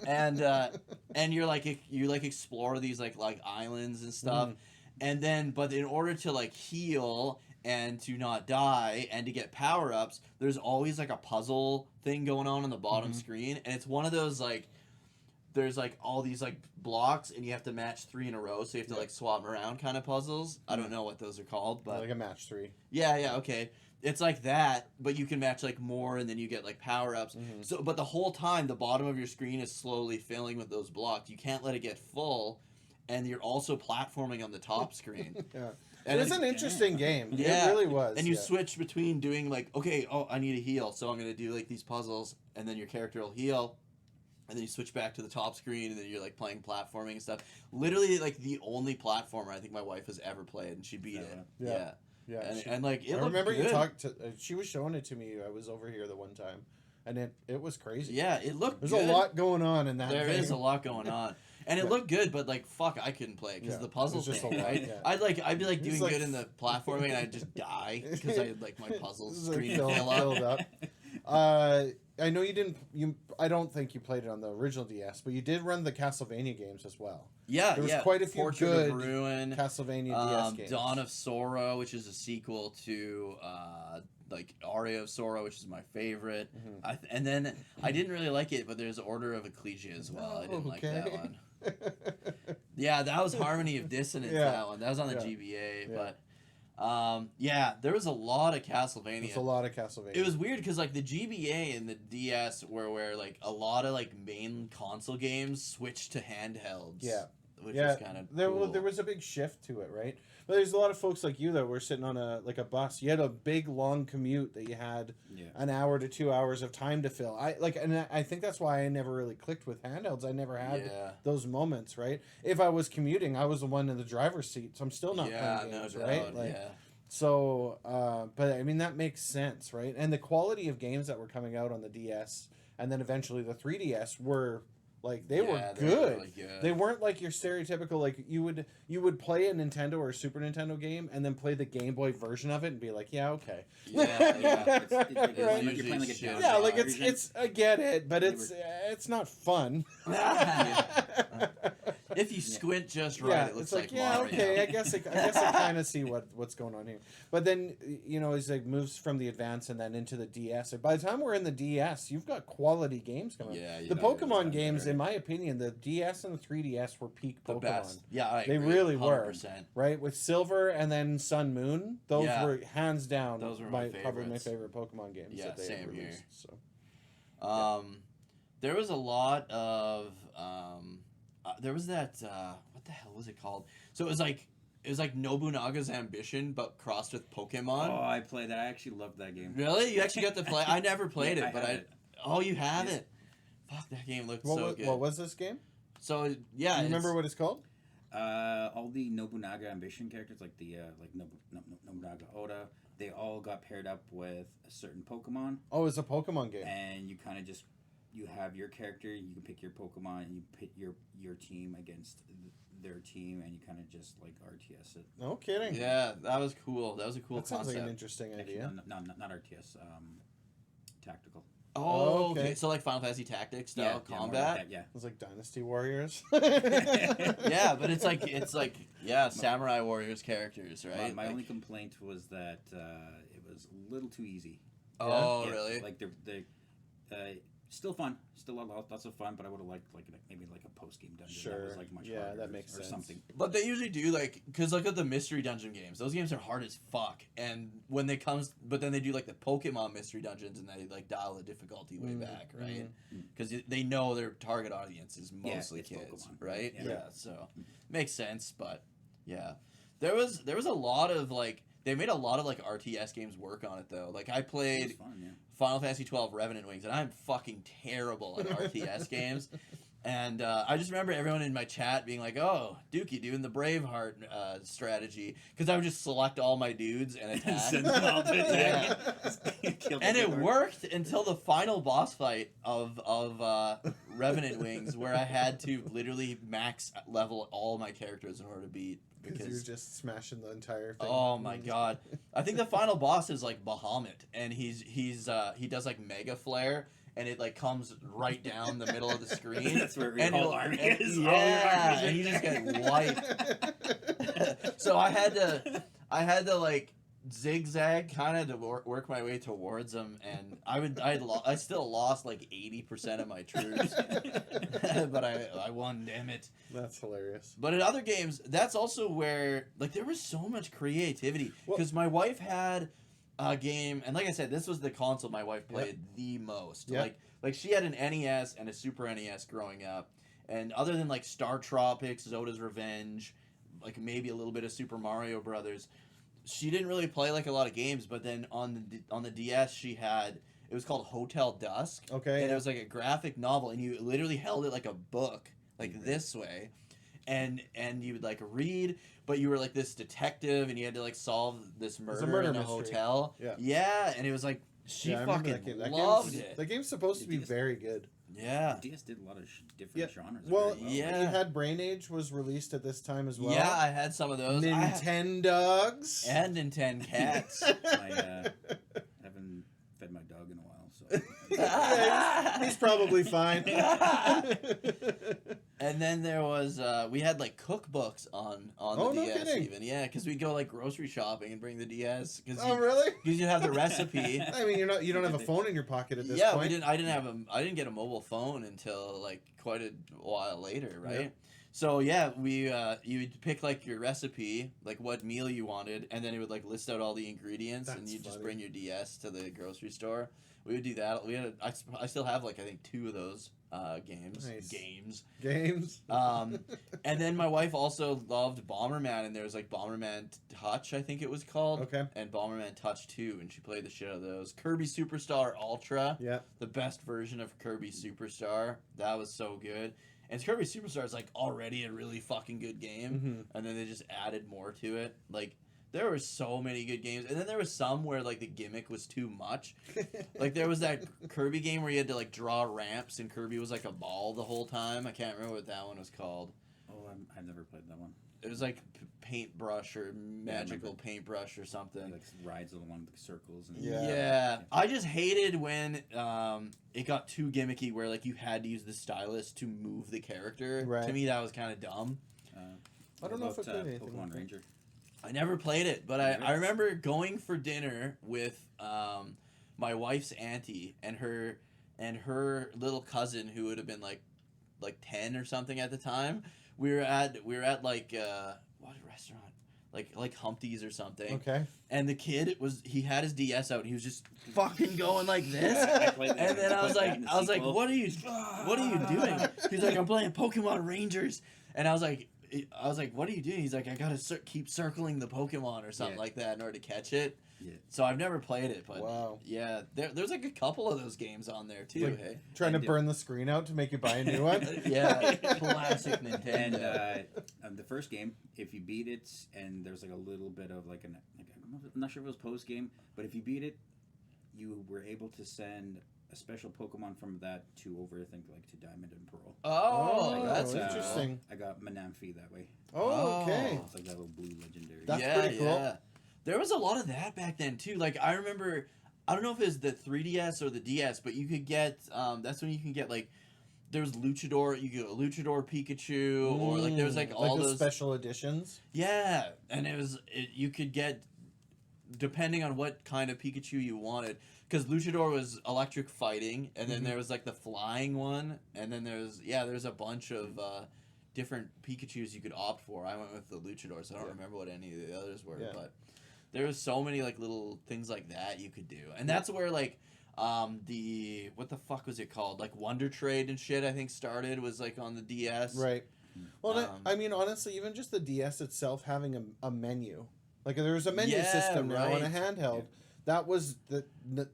and you explore these like islands and stuff, and then but in order to like heal and to not die and to get power-ups, there's always like a puzzle thing going on the bottom screen, and it's one of those like there's like all these like blocks and you have to match 3 in a row, so you have to like swap 'em around kind of puzzles. I don't know what those are called, but like a match 3. yeah, okay. It's like that, but you can match like more and then you get like power-ups. So but the whole time the bottom of your screen is slowly filling with those blocks. You can't let it get full, and you're also platforming on the top screen. Yeah. And It's it's- an interesting game. Yeah. It really was. And you yeah. switch between doing like, okay, I need a heal, so I'm gonna do like these puzzles, and then your character will heal, and then you switch back to the top screen, and then you're like playing platforming and stuff. Literally, like the only platformer I think my wife has ever played, and she beat it. Yeah. Yeah, Yeah. and like it I looked remember good. you talked to. She was showing it to me. I was over here the one time, and it was crazy. Yeah, it looked. There's good. a lot going on in that. There game. is a lot going on. And it Yeah. looked good, but like fuck, I couldn't play it because Yeah, the puzzle it was just thing, a lot, right? yeah. I'd be like It's doing like- good in the platforming, and I'd just die because I had like my puzzle This is like screen filled fill up. up. I know you didn't. I don't think you played it on the original DS, but you did run the Castlevania games as well. Yeah, There was yeah. quite a few Portrait good of Ruin, Castlevania DS games. Dawn of Sorrow, which is a sequel to like Aria of Sorrow, which is my favorite. And then I didn't really like it, but there's Order of Ecclesia as well. I didn't like that Okay. one. Yeah, that was Harmony of Dissonance. Yeah. That one. That was on the Yeah. GBA, Yeah. but. Yeah, there was a lot of Castlevania. There's a lot of Castlevania. It was weird because like the GBA and the DS were where like a lot of like main console games switched to handhelds. Yeah. which yeah, is kind of there, cool. there was a big shift to it, right? But there's a lot of folks like you that were sitting on a bus. You had a big long commute that you had Yeah. an hour to 2 hours of time to fill. I think that's why I never really clicked with handhelds. I never had Yeah. those moments, right? If I was commuting, I was the one in the driver's seat, so I'm still not Yeah, playing no games, doubt. right? Like, Yeah. so, but I mean that makes sense, right? And the quality of games that were coming out on the DS and then eventually the 3DS were like they were Yeah, good. really good. They weren't like your stereotypical like you would play a Nintendo or Super Nintendo game and then play the Game Boy version of it and be like, yeah, okay. Yeah, yeah. It's like Right. you're playing like a Yeah, down Yeah, like version. it's I get it, but They it's not fun. If you squint just right, Yeah, it looks it's like, yeah, Mario. okay, I guess I kind of see what's going on here. But then as it moves from the Advance and then into the DS. By the time we're in the DS, you've got quality games coming. Yeah, the yeah, Pokemon yeah, games, right. in my opinion, the DS and the 3DS were peak The Pokemon. best. Yeah, I They agree, really were. 100%. Right, with Silver and then Sun Moon, those Yeah. were hands down Those were my probably my favorites. favorite Pokemon games. Yeah, that they had same here. released, So There was a lot of there was that what the hell was it called? So it was like Nobunaga's Ambition but crossed with Pokemon. Oh, I played that. I actually loved that game. Really? You actually got to play? I never played Yeah, it, but have I it. Oh, you have Yes. it. Fuck, that game looked what so was, good. what was this game? So yeah, You remember what it's called? All the Nobunaga Ambition characters, like the Nobunaga Oda, they all got paired up with a certain Pokemon, Oh, it's a Pokemon game. and you kind of just you have your character, you can pick your Pokemon, and you pit your team against their team, and you kind of just like RTS it. No kidding. Yeah, that was cool. That was a cool That sounds like concept. an interesting Actually, idea. no, not RTS. Tactical. Oh, okay. okay. So like Final Fantasy Tactics style more like combat. that, yeah. It's like Dynasty Warriors. Yeah, but it's like Samurai Warriors characters, right? My Like- only complaint was that it was a little too easy. Oh, Yeah, really? Like they're still fun, still lots of fun, but I would have liked maybe like a post game dungeon that was Sure. like much Yeah, harder that makes or sense. something. But they usually do, like, because look at the mystery dungeon games. Those games are hard as fuck. And when they but then they do like the Pokemon mystery dungeons, and they like dial the difficulty way back, right? Because they know their target audience is mostly it's kids, Pokemon. right? Yeah. So makes sense. But yeah, there was a lot of like they made a lot of like RTS games work on it though. Like I It was played fun, yeah. Final Fantasy 12 Revenant Wings, and I'm fucking terrible at RTS games. And I just remember everyone in my chat being like, "Oh, Dookie doing the Braveheart strategy," because I would just select all my dudes and attack. Send them all to attack. Kill And it Braveheart. worked until the final boss fight of Revenant Wings, where I had to literally max level all my characters in order to beat. Because you're just smashing the entire thing. Oh my god! I think the final boss is like Bahamut, and he does like Mega Flare, and it like comes right down the middle of the screen. That's where your and whole it'll- army and- is. All your Yeah, armies are and you just there. get wiped. So I had to like zigzag kind of to work my way towards him, and I still lost like 80% of my troops, but I won. Damn it! That's hilarious. But in other games, that's also where like there was so much creativity Well- because my wife had a game, and like I said, this was the console my wife played the most. Yep. Like she had an NES and a Super NES growing up, and other than like Star Tropics, Zoda's Revenge, like maybe a little bit of Super Mario Brothers, she didn't really play like a lot of games. But then on the DS, she had it was called Hotel Dusk. Okay. And it was like a graphic novel, and you literally held it like a book, like this way, and you would like read, but you were like this detective, and you had to like solve this a murder, murder in a mystery. hotel. Yeah. And it was like she Yeah, I remember fucking that game. loved it. That game's supposed to be DS very good. Yeah. DS did a lot of different Yeah. genres. Well, very yeah. You had Brain Age was released at this time as well. Yeah, I had some of those. Nintendogs. And Nintendo Cats. I haven't fed my dog in a while, so. Yeah, he's probably fine. And then there was we had like cookbooks on Oh, the no DS kidding. even. Yeah, because we'd go like grocery shopping and bring the DS because Oh, really? you have the recipe. I mean, you don't have a phone in your pocket at this Yeah, point. I didn't get a mobile phone until like quite a while later, right? Yep. So yeah, we you would pick like your recipe, like what meal you wanted, and then it would like list out all the ingredients, and That's you just funny. bring your DS to the grocery store. We would do that. I still have like I think 2 of those games. Nice. Games. And then my wife also loved Bomberman, and there was like Bomberman Touch, I think it was called. Okay. And Bomberman Touch 2, and she played the shit out of those. Kirby Superstar Ultra, Yeah. the best version of Kirby Superstar. That was so good. And Kirby Superstar is like already a really fucking good game, Mhm. and then they just added more to it. Like there were so many good games, and then there was some where like the gimmick was too much. Like there was that Kirby game where you had to like draw ramps, and Kirby was like a ball the whole time. I can't remember what that one was called. Oh, I've never played that one. It was like paintbrush or magical paintbrush or It, something. like rides along the circles and Yeah. I just hated when it got too gimmicky where like you had to use the stylus to move the character. Right. To me, that was kind of dumb. I don't know if I What played about, anything like Pokemon that. Ranger. I never played it, but I remember going for dinner with my wife's auntie and her little cousin who would have been like 10 or something at the time. We were at like what restaurant? Like Humpty's or something. Okay. And the kid he had his DS out and he was just fucking going like this. I played that. And then I was played that like in the I was like, sequel. what are you doing? He's like, I'm playing Pokemon Rangers. And I was like, what are you doing? He's like, I gotta keep circling the Pokemon or something Yeah. like that in order to catch it. Yeah. So I've never played it, but Wow. yeah, there's like a couple of those games on there too. Like- Hey, Trying I to did- burn the screen out to make you buy a new one. yeah, classic And Nintendo. the first game, if you beat it, and there's like a little bit of like I'm not sure if it was post game, but if you beat it, you were able to send a special Pokemon from that to over I think like to Diamond and Pearl. Oh, Oh, that's interesting. I got Manaphy that way. Oh, okay. It's like that little blue legendary. That's yeah, pretty cool. yeah. There was a lot of that back then too. Like I remember, I don't know if it was the 3DS or the DS, but you could get. That's when you can get like. There was Luchador. You could get a Luchador Pikachu, or like there was like all the those special editions. Yeah, and you could get depending on what kind of Pikachu you wanted, because Luchador was electric fighting, and then there was like the flying one, and then there's a bunch of different Pikachus you could opt for. I went with the Luchador, so I don't remember what any of the others were, but there was so many like little things like that you could do, and that's where like the what the fuck was it called, like Wonder Trade and shit, I think started, was like on the DS. Right. Well, I mean, honestly, even just the DS itself having a menu, like there was a menu system now on a handheld. That was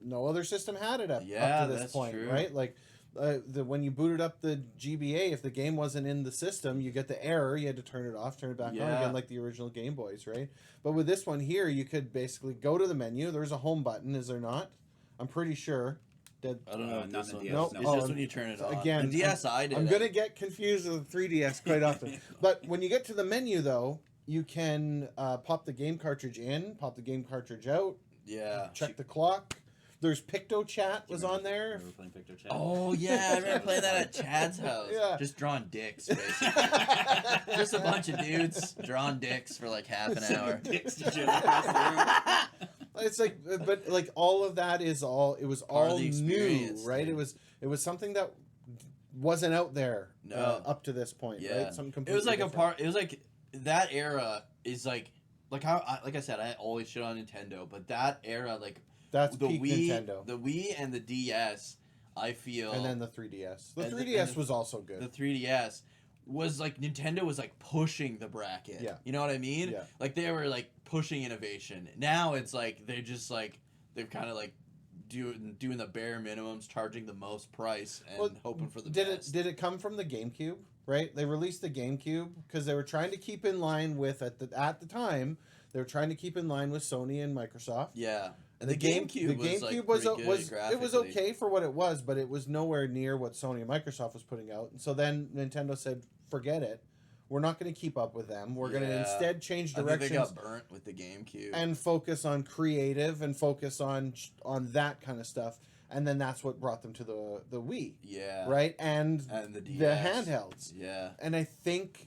no other system had it up to this point, true. right? Like when you booted up the GBA, if the game wasn't in the system, you get the error. You had to turn it off, turn it back on again, like the original Game Boys, right? But with this one here, you could basically go to the menu. There's a home button, is there not? I'm pretty sure. I don't know. Not the DS. Nope. It's just when you turn it on. Again, the DSi did. I'm gonna get confused with the 3DS quite often. But when you get to the menu, though, you can pop the game cartridge in, pop the game cartridge out. Yeah. Check the clock. There's PictoChat was on there. Remember playing PictoChat? Oh yeah, I remember playing that at Chad's house. Yeah. Just drawing dicks, basically. Just a bunch of dudes drawing dicks for like half an hour. Dicks to jump across the room. It's like, but like all of that is all. It was Part of all the new, experience, right? dude. It was something that wasn't out there up to this point, Yeah. right? Something completely It was like different. It was like that era is like how like I said, I always shit on Nintendo, but that era, like That's the peak Wii, Nintendo. the Wii and the DS, I feel, And then the 3DS. The and 3DS was also good. the 3DS was like Nintendo was like pushing the bracket. Yeah. You know what I mean? Yeah. Like they were like pushing innovation. Now it's like they're just like they've kind of like doing the bare minimums, charging the most price, and hoping for the best. Did it come from the GameCube? Right, they released the GameCube because they were trying to keep in line with at the time they were trying to keep in line with Sony and Microsoft. Yeah. And The GameCube was pretty good it was graphically. okay for what it was, but it was nowhere near what Sony and Microsoft was putting out. And so then Nintendo said, "Forget it. We're not going to keep up with them. We're going to instead change I think directions they got burnt with the GameCube. and focus on creative and focus on that kind of stuff." And then that's what brought them to the Wii, yeah. right? And the DS. the handhelds. Yeah. And I think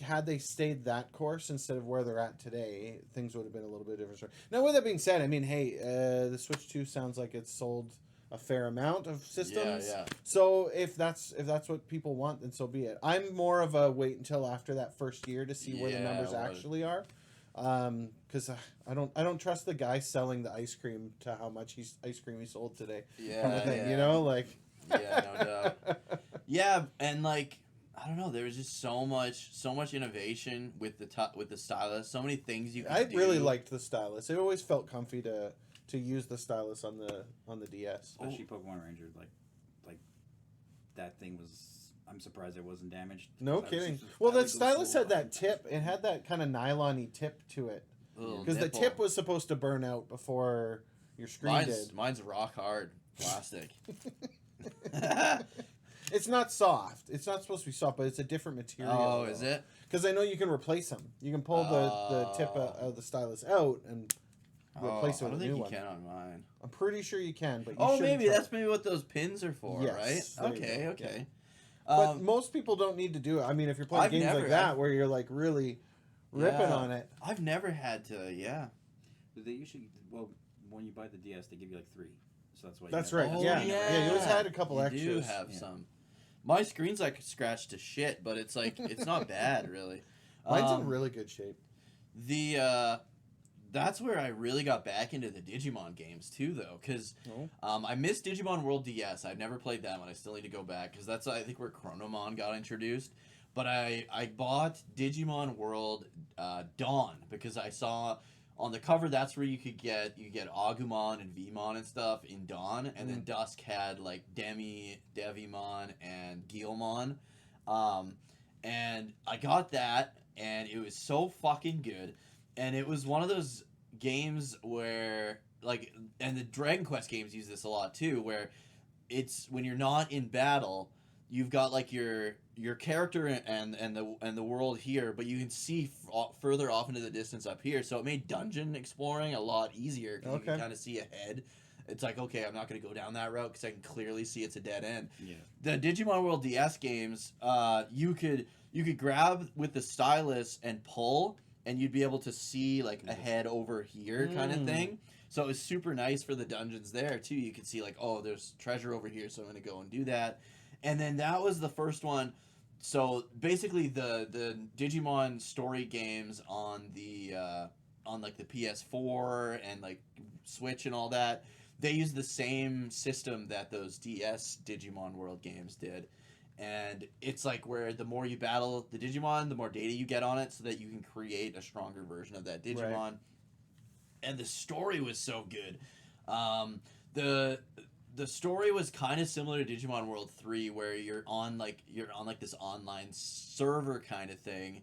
had they stayed that course instead of where they're at today, things would have been a little bit different. Now, with that being said, I mean, hey, the Switch 2 sounds like it's sold a fair amount of systems. Yeah. So if that's what people want, then so be it. I'm more of a wait until after that first year to see where the numbers actually are, because I don't trust the guy selling the ice cream to how much ice cream he sold today. Yeah. You know, like. Yeah, no doubt. Yeah, and like I don't know, there was just so much innovation with the stylus, so many things you could do. Really liked the stylus. It always felt comfy to use the stylus on the DS. Especially Pokemon Ranger, like that thing was. I'm surprised it wasn't damaged. No kidding. Well, the stylus had that tip. It had that kind of nylon-y tip to it. Because the tip was supposed to burn out before your screen did. Mine's rock hard plastic. It's not soft. It's not supposed to be soft, but it's a different material. Oh, is it? Because I know you can replace them. You can pull the tip of the stylus out and replace it with a new one. I don't think you can on mine. I'm pretty sure you can, but you maybe that's maybe what those pins are for, Yes, right? there you go. Okay. But most people don't need to do it. I mean, if you're playing I've games never- like that where you're like really ripping on it. I've never had to. Yeah. They usually when you buy the DS, they give you like 3. So that's why. That's you right. have Yeah. You always had a couple you extras. do have some. My screen's like scratched to shit, but it's like it's not bad really. Mine's in really good shape. That's where I really got back into the Digimon games too, though, because I missed Digimon World DS. I've never played that one. I still need to go back because that's I think where Chronomon got introduced. But I bought Digimon World Dawn because I saw on the cover that's where you get Agumon and Vmon and stuff in Dawn, and then Dusk had like Devimon and Guilmon, and I got that, and it was so fucking good. And it was one of those games where, like, and the Dragon Quest games use this a lot too, where it's when you're not in battle, you've got like your character and the world here, but you can see further off into the distance up here. So it made dungeon exploring a lot easier because you can kind of see ahead. It's like, okay, I'm not going to go down that route because I can clearly see it's a dead end. Yeah. The Digimon World DS games, you could grab with the stylus and pull. and you'd be able to see like ahead over here kind of thing. So it was super nice for the dungeons there too. You could see like, oh, there's treasure over here, so I'm gonna go and do that. And then that was the first one. So basically, the Digimon story games on the on like the PS4 and like Switch and all that, they use the same system that those DS Digimon World games did. And it's like where the more you battle the Digimon, the more data you get on it, so that you can create a stronger version of that Digimon. Right. And the story was so good. The story was kind of similar to Digimon World 3, where you're on this online server kind of thing.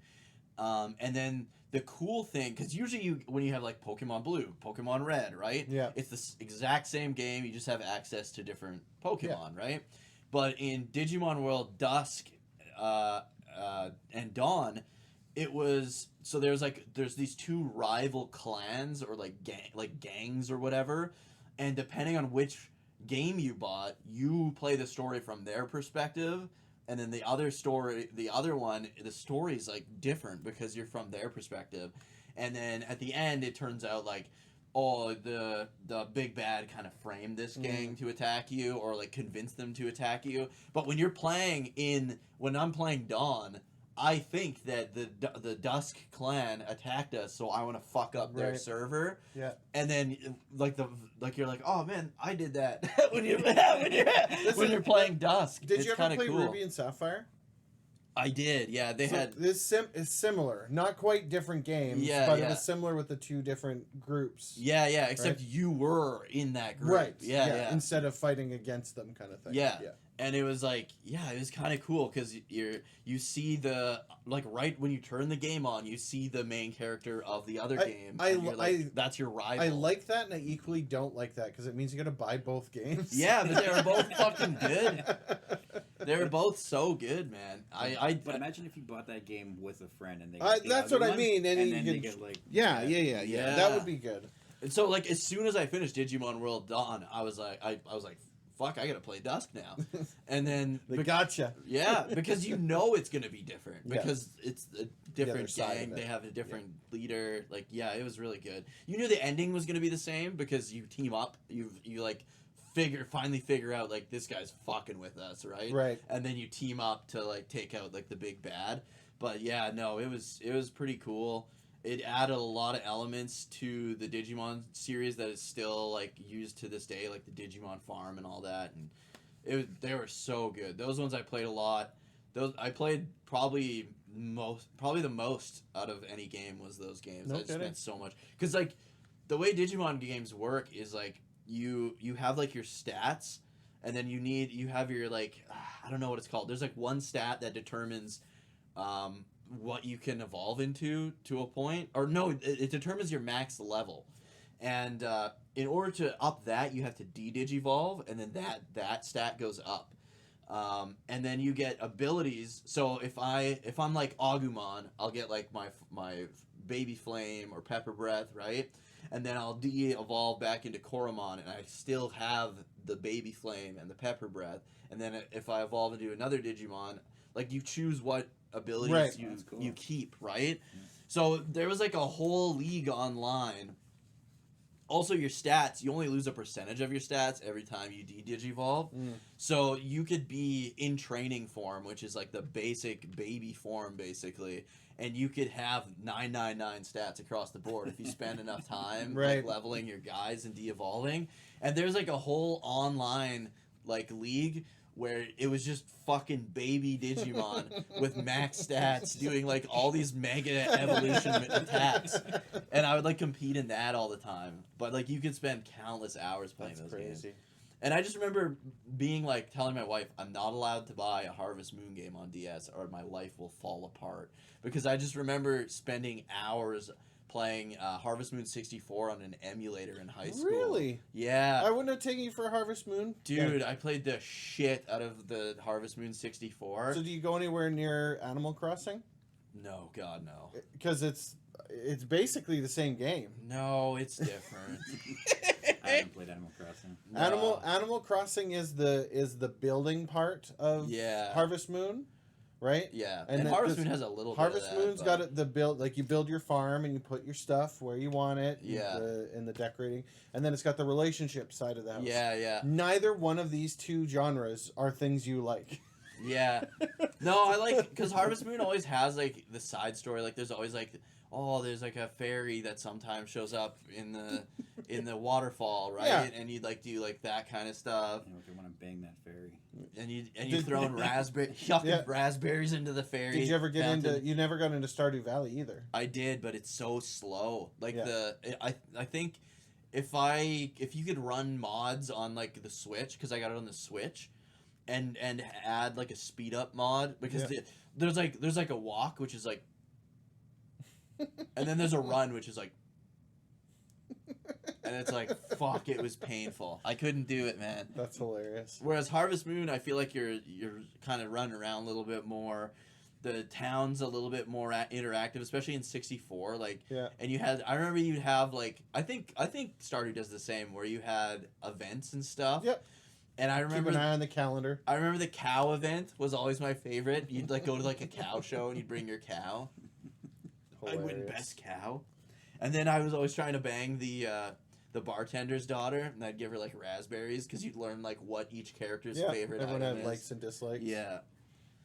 And then the cool thing, because usually when you have like Pokemon Blue, Pokemon Red, right? Yeah. It's the exact same game. You just have access to different Pokemon, right? But in Digimon World Dusk and Dawn, it was so there's these two rival clans or like gangs or whatever, and depending on which game you bought, you play the story from their perspective, and then the story's like different because you're from their perspective. And then at the end it turns out like, oh, the big bad kind of framed this gang to attack you, or like convinced them to attack you. But when I'm playing Dawn, I think that the Dusk clan attacked us, so I want to fuck up their server. Yeah. And then you're like, oh man, I did that when you're playing Dusk. Did it's you ever play cool. Ruby and Sapphire? I did. Yeah, they had. This is similar, not quite different games, but it was similar with the two different groups. Yeah, except you were in that group. Right. Yeah. Instead of fighting against them, kind of thing. Yeah. And it was like, it was kind of cool because you see right when you turn the game on, you see the main character of the other game. That's your rival. I like that, and I equally don't like that because it means you got to buy both games. Yeah, but they were both fucking good. They were both so good, man. But imagine if you bought that game with a friend and they. That's what I mean, and then they get like. Yeah. That would be good. And so, like, as soon as I finished Digimon World Dawn, I was like, fuck, I gotta play Dusk now. And then gotcha. Yeah, because it's gonna be different because it's a different side gang. of it. They have a different leader. Like, it was really good. You knew the ending was gonna be the same because you team up. You like finally figure out like this guy's fucking with us, right? Right. And then you team up to like take out like the big bad. But it was pretty cool. It added a lot of elements to the Digimon series that is still like used to this day, like the Digimon Farm and all that, and they were so good. Those ones I played a lot. Those I played probably the most out of any game was those games. No I kidding. spent so much because like the way Digimon games work is like you have like your stats, and then you have your like I don't know what it's called. There's like one stat that determines what you can evolve into to a point, or no, it determines your max level, and in order to up that you have to de-digivolve, and then that stat goes up, and then you get abilities. So if I'm like Agumon, I'll get like my Baby Flame or Pepper Breath, right? And then I'll de-evolve back into Koromon, and I still have the Baby Flame and the Pepper Breath. And then if I evolve into another Digimon, like you choose what abilities you keep, right? Yeah. So there was like a whole league online. Also, your stats, you only lose a percentage of your stats every time you de-digivolve. So you could be in training form, which is like the basic baby form, basically, and you could have 999 stats across the board if you spend enough time like, leveling your guys and de-evolving. And there's like a whole online like league where it was just fucking baby Digimon with max stats doing like all these mega evolution attacks, and I would like compete in that all the time. But like you could spend countless hours playing those games. And I just remember being like telling my wife, I'm not allowed to buy a Harvest Moon game on DS or my life will fall apart, because I just remember spending hours playing Harvest Moon 64 on an emulator in high school. Really? Yeah. I wouldn't have taken you for Harvest Moon. Dude, I played the shit out of the Harvest Moon 64. So do you go anywhere near Animal Crossing? No, God, no. Because it's basically the same game. No, it's different. I haven't played Animal Crossing. No. Animal Crossing is the building part of Harvest Moon, right? Yeah, And and then Harvest this- Moon has a little. Harvest bit of that, Moon's but- got it, the build, like you build your farm and you put your stuff where you want it. Yeah. In the decorating, and then it's got the relationship side of the house. Yeah, yeah, Neither one of these two genres are things you like. yeah. No, I like because Harvest Moon always has like the side story. Like there's always like, oh, there's like a fairy that sometimes shows up in the waterfall, right? Yeah. And you'd like do like that kind of stuff. You know, if you want to bang that fairy. And you Did- throwing chucking Yeah. raspberries into the fairy. Did you ever get fountain. into? You never got into Stardew Valley either. I did, but it's so slow. Like Yeah. I think if you could run mods on like the Switch, because I got it on the Switch, and add like a speed up mod, because Yeah. there's like a walk which is like, and then there's a run which is like, and it's like fuck, it was painful. I couldn't do it, man. That's hilarious. Whereas Harvest Moon, I feel like you're kind of running around a little bit more. The town's a little bit more interactive, especially in 64. Like, Yeah. and I remember you'd have like, I think Stardew does the same, where you had events and stuff. Yep. And I Keep remember, an eye on the calendar. I remember the cow event was always my favorite. You'd like go to like a cow show and you'd bring your cow. I'd win Hilarious. best cow. And then I was always trying to bang the bartender's daughter, and I'd give her like raspberries because you'd learn like what each character's Yeah, favorite everyone item had is. likes and dislikes. Yeah,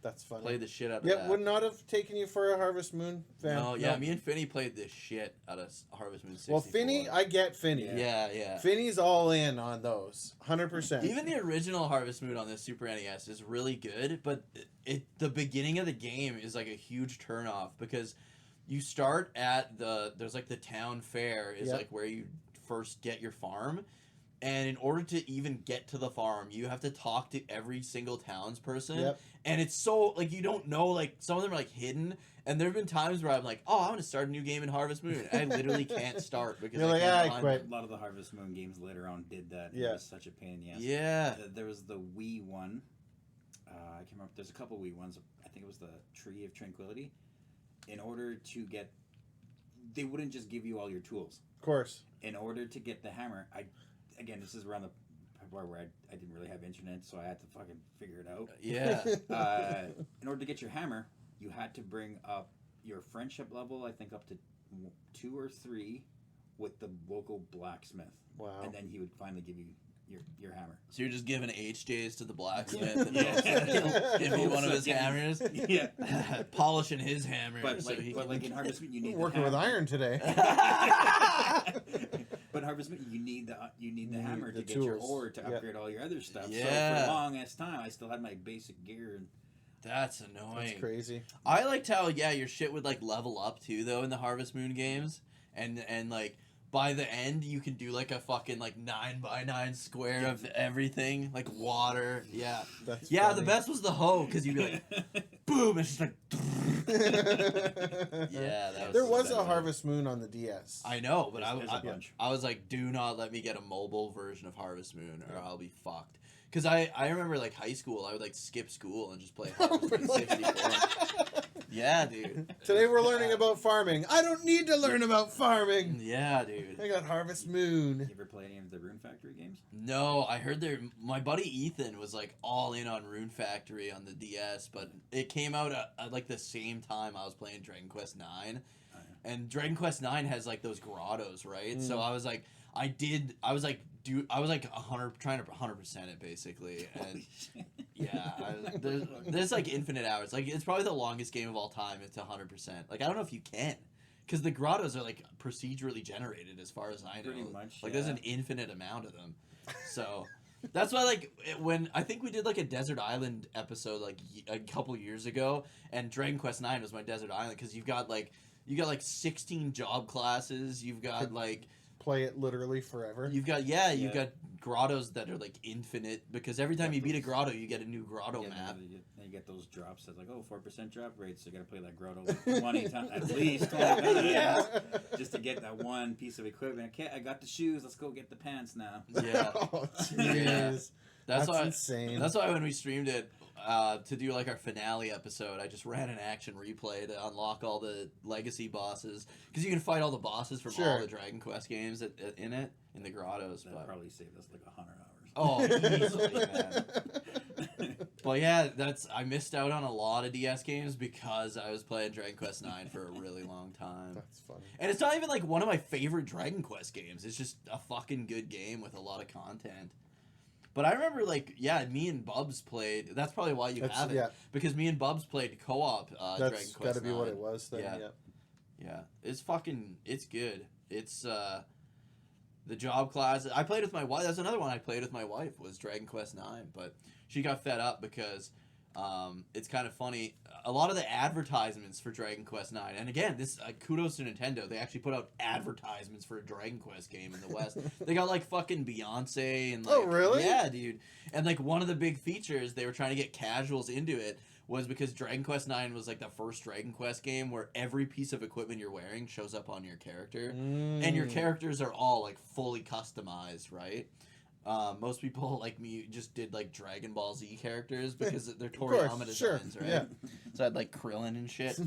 That's funny. play the shit out of Yeah, that. would not have taken you for a Harvest Moon fan. No, yeah, me and Finny played the shit out of Harvest Moon 64. Well, Finny, I get Finny. Yeah. Finny's all in on those, 100%. Even the original Harvest Moon on the Super NES is really good, but the beginning of the game is like a huge turnoff because you start at there's like the town fair is Yep. like where you first get your farm, and in order to even get to the farm, you have to talk to every single townsperson. Yep. And it's so like you don't know, like some of them are like hidden, and there have been times where I'm like, oh, I want to start a new game in Harvest Moon, and I literally can't start because You're I like, can't "Ah, I find quit." them. A lot of the Harvest Moon games later on did that. Yeah. It was such a pain in the ass. Yeah. There was the Wii one. I can't remember. There's a couple Wii ones. I think it was the Tree of Tranquility. In order to get, they wouldn't just give you all your tools. Of course. In order to get the hammer, again, this is around the part where I didn't really have internet, so I had to fucking figure it out. Yeah. In order to get your hammer, you had to bring up your friendship level, I think up to 2 or 3, with the local blacksmith, Wow. and then he would finally give you your hammer. So you're just giving HJs to the blacksmith and Yeah. he'll give you one of his Yeah. hammers, Yeah, polishing his hammer. but so he like can... in Harvest Moon, you need Working the with hammer. iron today. But Harvest Moon, you need the need hammer the to get your tools. ore to Yeah. upgrade all your other stuff. So Yeah. for a long ass time, I still had my basic gear. And That's annoying. That's crazy. I liked how your shit would like level up too though in the Harvest Moon games, and like by the end you can do like a fucking like 9x9 square of everything, like water. Yeah. That's Yeah, funny. the best was the hoe because you'd be like, boom, it's just like. Yeah, that was There so was a bad. Harvest Moon on the DS. I know, but There's a bunch. I was like, do not let me get a mobile version of Harvest Moon or I'll be fucked. Because I remember like high school, I would like skip school and just play Harvest Moon 64. Yeah, dude. Today we're learning about farming. I don't need to learn about farming. Yeah, dude. I got Harvest Moon. You ever play any of the Rune Factory games? No, I heard my buddy Ethan was like all in on Rune Factory on the DS, but it came out at like the same time I was playing Dragon Quest 9. Oh, yeah. And Dragon Quest 9 has like those grottos, right? Mm. So I was like 100 trying to 100% it basically, and Holy shit. yeah, there's like infinite hours. Like it's probably the longest game of all time. It's 100%. Like I don't know if you can, because the grottos are like procedurally generated as far as I know. Pretty much, Like there's yeah. an infinite amount of them. So that's why like when I think we did like a Desert Island episode like a couple years ago, and Dragon Quest 9 was my Desert Island because you got like 16 job classes. You've got like. Play it literally forever. You've got you've got grottos that are like infinite because every time you beat a grotto, you get a new grotto Yeah, map. then you get those drops that's like 4% drop rate, so you gotta play that grotto like 20 times at least 20 times Yeah. just to get that one piece of equipment. Okay, I got the shoes. Let's go get the pants now. Yeah, Oh, jeez. that's why. insane. That's why when we streamed it to do like our finale episode, I just ran an action replay to unlock all the legacy bosses because you can fight all the bosses from all Sure. the Dragon Quest games in the grottos. That but probably saved us like 100 hours. oh, easily, man. But yeah, I missed out on a lot of DS games because I was playing Dragon Quest IX for a really long time. That's funny. And it's not even like one of my favorite Dragon Quest games. It's just a fucking good game with a lot of content. But I remember, like, yeah, me and Bubs played. That's probably why you have it. Yeah, Because me and Bubs played co-op Dragon that's Quest got to be what IX. it was then. Yeah. Yeah. Yeah, it's good. It's the job class. I played with my wife. That's another one I played with my wife was Dragon Quest IX, but she got fed up because it's kind of funny. A lot of the advertisements for Dragon Quest IX, and again, this kudos to Nintendo. They actually put out advertisements for a Dragon Quest game in the West. They got like fucking Beyonce and like, Oh, really? Yeah, dude. And like one of the big features they were trying to get casuals into it was because Dragon Quest IX was like the first Dragon Quest game where every piece of equipment you're wearing shows up on your character. And your characters are all like fully customized, right? Most people like me just did like Dragon Ball Z characters because they're Toriyama designs, right? Yeah. So I had like Krillin and shit.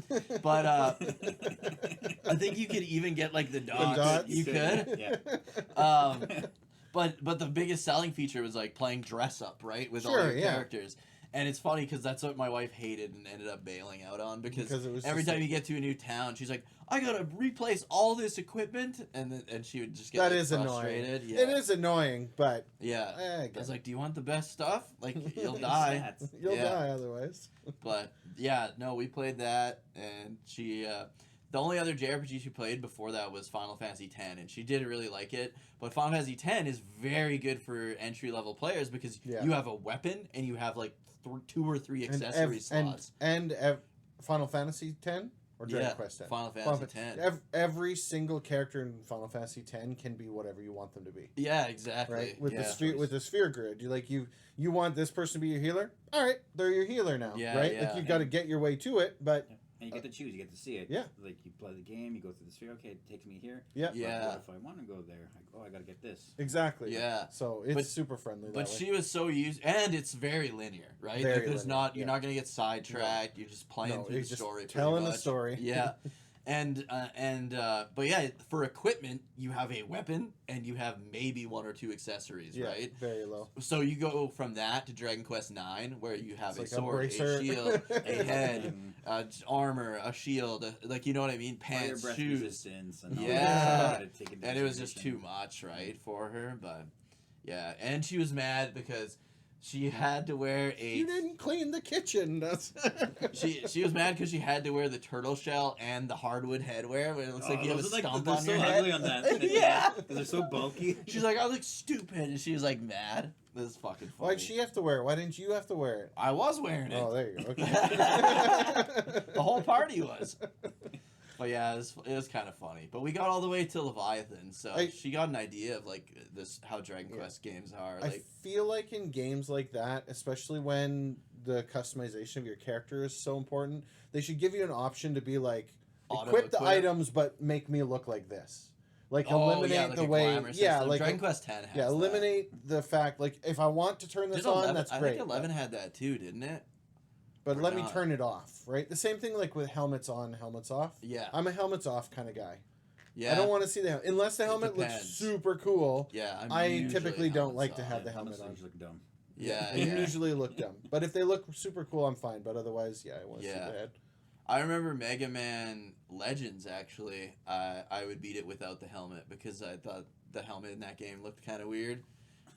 But I think you could even get like the dots. dots? You could. Yeah. But the biggest selling feature was like playing dress up, right, with all Sure, your yeah. characters. And it's funny because that's what my wife hated and ended up bailing out on because Because it was every just time like- you get to a new town, she's like, "I gotta replace all this equipment," and she would just get That like, is frustrated. annoying. Yeah. It is annoying, but Yeah. I I get was it. like, "Do you want the best stuff? Like you'll die." Stats. You'll Yeah. die otherwise. But yeah, no, we played that, and she. The only other JRPG she played before that was Final Fantasy X, and she didn't really like it. But Final Fantasy X is very good for entry level players because Yeah. you have a weapon and you have like 2 or 3 And accessory slots. Final Fantasy X or Dragon Yeah, Quest X. Final Fantasy X. Every single character in Final Fantasy X can be whatever you want them to be. Yeah, exactly. Right, with yeah. the sphere grid, you want this person to be your healer. All right, they're your healer now. Yeah, right, yeah. like you've got to get your way to it, but And you get to choose. You get to see it. Yeah. Like you play the game, you go through the sphere. Okay, it takes me here. yeah, But Yeah. what if I want to go there? I gotta get this. exactly. Yeah. So it's But- super friendly. But that way. she was so used, and it's very linear, right? Very Like, there's linear, not you're yeah. not gonna get sidetracked. You're just playing No, through you're the just story, pretty telling the much. story. Yeah, but yeah, for equipment, you have a weapon and you have maybe 1 or 2 accessories, yeah, right? very low. So you go from that to Dragon Quest IX, where you have It's a like a sword, bracer. a shield, a head, And armor, a shield, like you know what I mean, fire pants, breath shoes. resistance. And all Yeah. that. You gotta take into And it was just too consideration. much, right, for her. But yeah, and she was mad because she had to wear a. You didn't clean the kitchen. That's She was mad because she had to wear the turtle shell and the hardwood headwear, where it looks like you have a those are stump they're on so your ugly head. on that. Yeah. Because they're so bulky. She's like, I look stupid, and she was like mad. This is fucking funny. Why'd she have to wear it? Why didn't you have to wear it? I was wearing it. Oh, there you go. Okay. The whole party was. But yeah, it was kind of funny. But we got all the way to Leviathan, so she got an idea of like this how Dragon Yeah. Quest games are. I Like, feel like in games like that, especially when the customization of your character is so important, they should give you an option to be like, equip the Auto-equip. items, but make me look like this. Like eliminate like the a way, glamour yeah, system. like Dragon Quest X has yeah, that. eliminate the fact like if I want to turn this Did on, 11 that's I great. think 11 had that too, didn't it? But or let me not. turn it off, right? The same thing like with helmets on, helmets off. Yeah. I'm a helmets off kind of guy. Yeah. I don't want to see the unless the helmet looks depends. super cool. Yeah. I usually typically don't helmets like to on. have the helmet Honestly, on. you look dumb. Yeah. They yeah. usually look dumb. But if they look super cool, I'm fine. But otherwise, yeah, I want to see Yeah. the head. I remember Mega Man Legends actually. I would beat it without the helmet because I thought the helmet in that game looked kind of weird.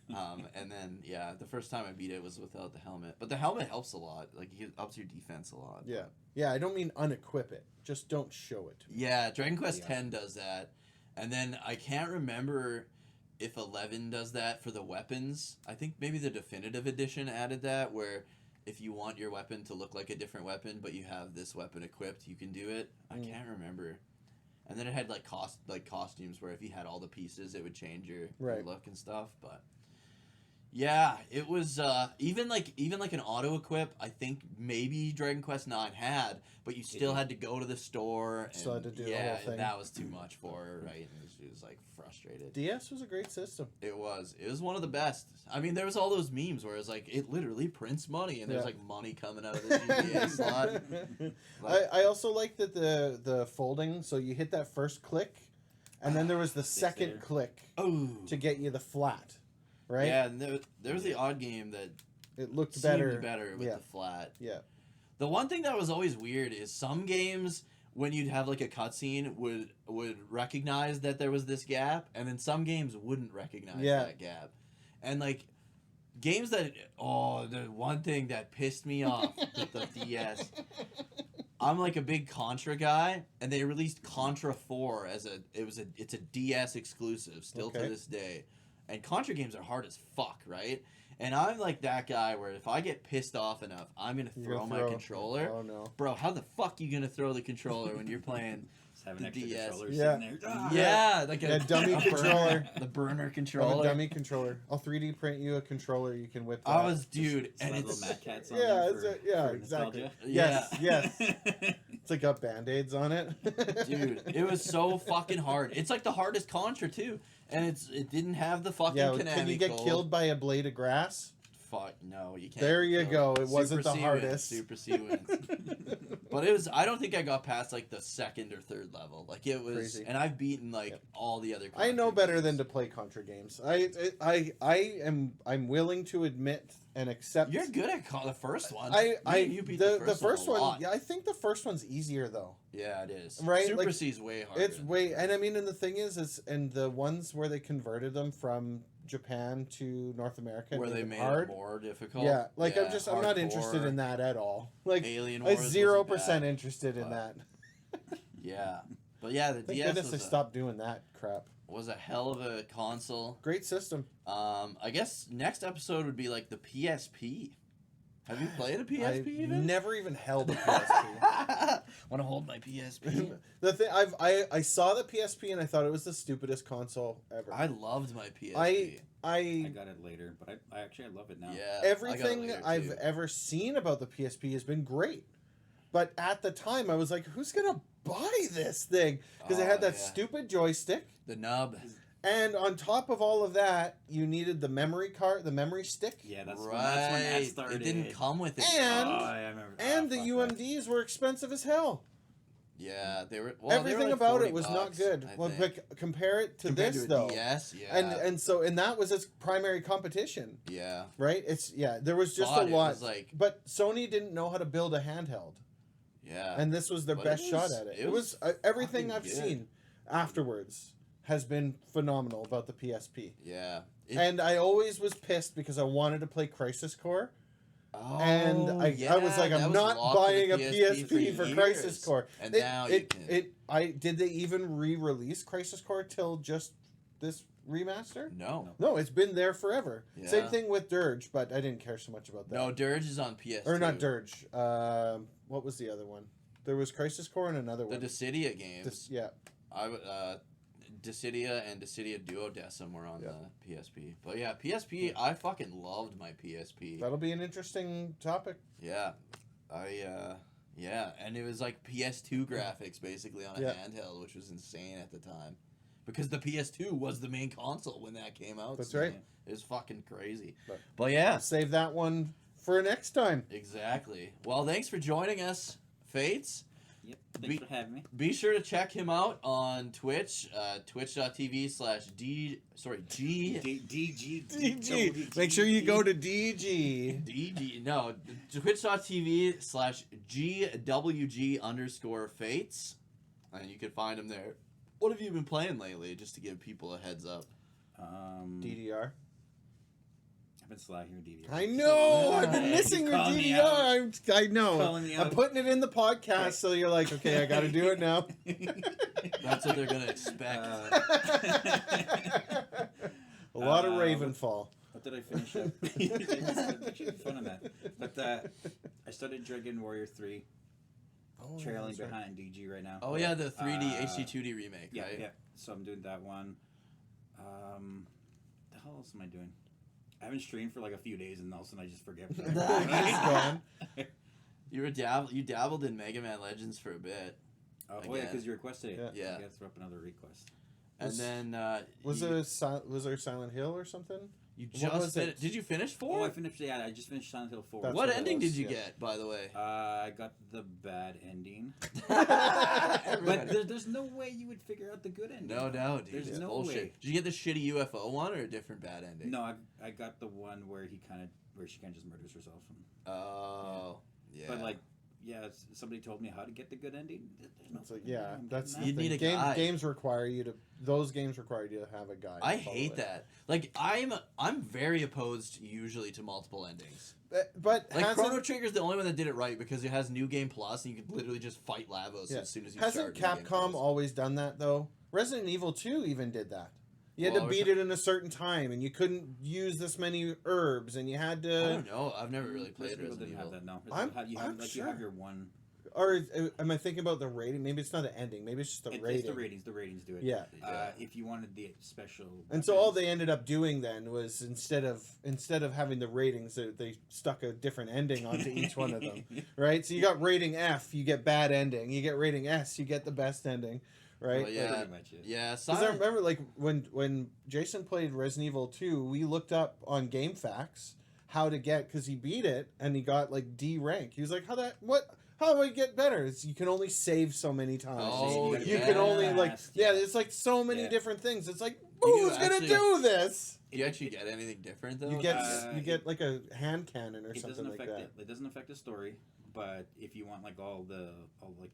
And then yeah, the first time I beat it was without the helmet. But the helmet helps a lot. Like it ups your defense a lot. Yeah. Yeah, I don't mean unequip it. Just don't show it. Yeah, Dragon Quest Yeah. X does that. And then I can't remember if 11 does that for the weapons. I think maybe the definitive edition added that where if you want your weapon to look like a different weapon but you have this weapon equipped, you can do it. I Mm. can't remember. And then it had like costumes where if you had all the pieces it would change your Right. look and stuff, but yeah, it was even like an auto equip. I think maybe Dragon Quest IX had, but you still did. had to go to the store. And Still had to do the yeah, whole thing. and that was too much for her, right? And she was like frustrated. DS was a great system. It was one of the best. I mean, there was all those memes where it was like it literally prints money, and there's Yeah. like money coming out of the GBA slot. I also like that the folding. So you hit that first click, and then there was the second there. click Oh, to get you the flat, right? yeah. And there was the odd game that It looked Seemed better. with Yeah. the flat. Yeah. The one thing that was always weird is some games when you'd have like a cutscene would recognize that there was this gap, and then some games wouldn't recognize that gap. And like games that the one thing that pissed me off with the DS. I'm like a big Contra guy, and they released Contra 4 it's a DS exclusive still to this day. And Contra games are hard as fuck, right? And I'm like that guy where if I get pissed off enough, I'm gonna throw my controller. Oh no, bro! How the fuck you gonna throw the controller when you're playing Just have an the extra DS? controller Yeah. sitting there. Ah! Yeah, like a dummy a burner- controller. the burner Oh, controller. a dummy controller. I'll 3D print you a controller. You can whip. That. I was dude, Just and little it's Mad Cats on Yeah, there it's for, yeah, for exactly. nostalgia. Yes, yeah. yes. It's like got band-aids on it. Dude, it was so fucking hard. It's like the hardest Contra too, and it didn't have the fucking Yeah, Konami can you get code. killed by a blade of grass? Fuck no, you can't. There you get go. killed. It wasn't Super the C hardest. Wins, Super C wins. But it was. I don't think I got past like the second or third level. Like it was, Crazy. and I've beaten like Yep. all the other. I know Contra better games. than to play Contra games. I'm willing to admit and accept. You're good at the first one. You beat the first a one. lot. Yeah, I think the first one's easier though. Yeah, it is. Right, Super like, C's way harder. It's way, and I mean, and the thing is, and the ones where they converted them from Japan to North America, where made they them made hard. it more difficult. Yeah, like I'm not hardcore. interested in that at all. Like Alien I'm Wars 0% wasn't bad. interested in but- that. Yeah, but yeah, the Thank DS goodness they stopped doing that crap. was a hell of a console. Great system. I guess next episode would be like the PSP. Have you played a PSP I've even? never even held a PSP. Want to hold my PSP? The thing I saw the PSP and I thought it was the stupidest console ever. I loved my PSP. I I got it later, but I actually love it now. yeah. I got it everything later, I've too. ever seen about the PSP has been great. But at the time I was like, who's gonna buy this thing? Because it had that yeah. stupid joystick. The nub. And on top of all of that, you needed the memory card, the memory stick. Yeah, that's Right. when that started. It didn't come with it. And- Oh, I remember. And the fuck UMDs were expensive as hell. Yeah, they were. Well, they were Everything like about it $40, was not good. I Well, think. but compare it to Compared this to a though. DS, yeah. And that was its primary competition, yeah. right? It's there was just But a it lot. was like, But Sony didn't know how to build a handheld. yeah. And this was their But best it shot was- at it. it It was was everything fucking I've good. seen afterwards has been phenomenal about the PSP. yeah. It- And I always was pissed because I wanted to play Crisis Core, and Oh, I was like, that I'm was not locked to buying the a PSP for years. Crisis Core. And now you can. Did they even re-release Crisis Core till just this remaster? No. No, it's been there forever. Yeah. Same thing with Dirge, but I didn't care so much about that. No, Dirge is on PS2. Or not Dirge. What was the other one? There was Crisis Core and another The one. Dissidia games. Yeah. Dissidia and Dissidia Duodecim were on Yeah. the PSP. But yeah, PSP, I fucking loved my PSP. That'll be an interesting topic. Yeah. Yeah, and it was like PS2 graphics basically on a Yeah. handheld, which was insane at the time. Because the PS2 was the main console when that came out. That's so right. It was fucking crazy. But- But yeah, Save that one for next time. exactly. Well, thanks for joining us, Fates. Yep. Thanks for having me. Be sure to check him out on Twitch, twitch.tv/G. Sorry, G. DG. Make sure you go to DG. DG. No, twitch.tv/GWG_Fates. And you can find him there. What have you been playing lately, just to give people a heads up? DDR. I've been slacking with DDR. I know. I've been Hey, missing your calling me DDR. I know. Calling me I'm out. putting it in the podcast, so you're like, okay, I got to do it now. That's what they're going to expect. A lot of Uh, Ravenfall. What did I finish up? Should be fun on that. But I started Dragon Warrior 3, trailing that's right. behind DG right now. Oh, yeah, the 3D Uh, HD2D remake, Yeah, right? yeah. So I'm doing that one. The hell else am I doing? I haven't streamed for like a few days, and all of a sudden I just forget. It's gone. You dabbled in Mega Man Legends for a bit. Oh yeah, Again. because you requested it. Yeah. I got to throw up another request. And Was- then Was you, there Silent Hill or something? you what just was it? did you finish Oh, 4? I finished. Yeah, I just finished Silent Hill 4. That's What what it ending was, did you yeah. get, by the way? I got the bad ending. Everybody- But there's no way you would figure out the good ending. No doubt, dude. There's It's no bullshit. way. Did you get the shitty UFO one or a different bad ending? No, I got the one where he kind of where she kind of just murders herself. Oh, yeah. But like, yeah, somebody told me how to get the good ending. There's no It's like, fucking yeah, way I'm that's getting You the need thing. a guide. Games require you to. Those games require you to have a guide. I to follow hate it. that. Like I'm very opposed usually to multiple endings. But Like hasn't, Chrono Trigger's the only one that did it right because it has New Game Plus and you can literally just fight Lavos Yeah. as soon as you hasn't start. New Game Capcom Plus. always done that though? Resident Evil 2 even did that. You had Well, to beat it in a certain time, and you couldn't use this many herbs, and you had I to. don't know. I've never really played Resident Evil Resident didn't Evil. have that. No, I'm- you I'm have like sure. you have your one. Or am I thinking about the rating? Maybe it's not an ending. Maybe it's just the It's rating. the ratings. The ratings do it. Yeah. If you wanted the special. And so all weapons- they ended up doing then was instead of having the ratings, they stuck a different ending onto each one of them, right? So you got rating F, you get bad ending. You get rating S, you get the best ending, right? Well, yeah. Pretty much it. Yeah, Because I Silent, remember, like when Jason played Resident Evil 2, we looked up on GameFAQs how to get, because he beat it and he got like D rank. He was like, how do I get better? It's, you can only save so many times. Oh, you yeah. can only like Yeah. there's like so many Yeah. different things. It's like You who's gonna actually- do this? you actually get anything different though? You get Uh, like a hand cannon or It something doesn't like affect that. it doesn't affect the story, but if you want like all the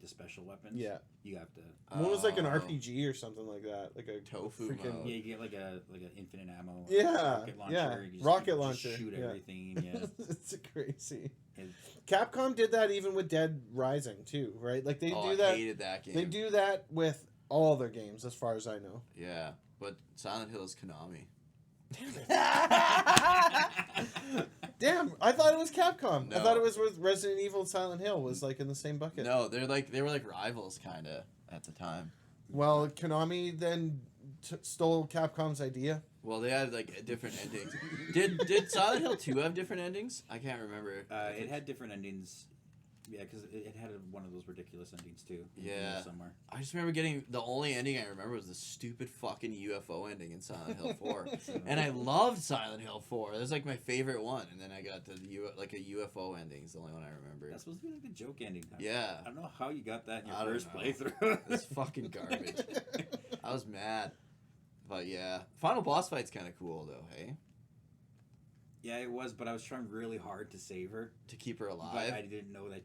special weapons, Yeah, you have to. one was like an Oh. RPG or something like that, like a Tofu freaking mode. Yeah, you get like an infinite ammo. Yeah, rocket launcher. yeah. You just, Rocket you just launcher, Shoot yeah. everything. Yeah. it's crazy. And- Capcom did that even with Dead Rising too, right? Like they Oh, do I that. hated that game. They do that with all their games, as far as I know. Yeah, but Silent Hill is Konami. Damn, I thought it was Capcom. I No. thought it was with Resident Evil and Silent Hill was like in the same bucket. No, they were like rivals kind of at the time. Well, Konami then stole Capcom's idea. Well, they had like different endings. Did Silent Hill 2 have different endings? I can't remember. It had different endings. Yeah, because it had one of those ridiculous endings too. in there Yeah. Somewhere. I just remember getting the only ending I remember was the stupid fucking UFO ending in Silent Hill 4. And I loved Silent Hill 4. That was like my favorite one. And then I got the like a UFO ending is the only one I remember. That's supposed to be like the joke ending. Yeah. I don't know how you got that in your I don't first know. playthrough. It's fucking garbage. I was mad. But yeah. Final boss fight's kind of cool though, hey? Yeah, it was, but I was trying really hard to save her. To keep her But alive. I didn't know that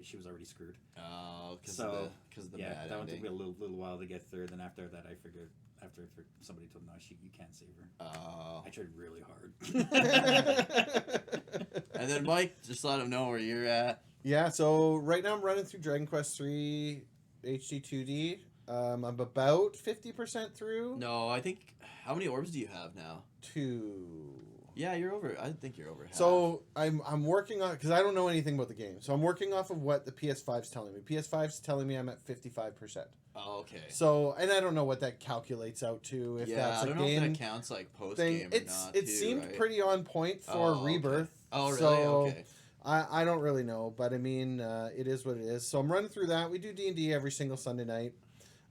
she was already screwed. Oh, because So, of the yeah, bad that one took ending. me a little while to get through. Then after that, I figured, after somebody told me, no, you can't save her. Oh. I tried really hard. And then Mike, just let him know where you're at. Yeah, so right now I'm running through Dragon Quest 3 HD 2D. I'm about 50% through. No, I think. How many orbs do you have now? 2. Yeah, you're over. I think you're over half. So I'm working on, because I don't know anything about the game. So I'm working off of what the PS5's telling me. PS5's telling me I'm at 55%. Oh, okay. So, and I don't know what that calculates out to. If yeah, that's I don't a know game if that counts like post thing. game or It's not. it too, seemed right? pretty on point for Oh, okay. Rebirth. Oh, really? So, Okay. I don't really know, but I mean, it is what it is. So I'm running through that. We do D&D every single Sunday night.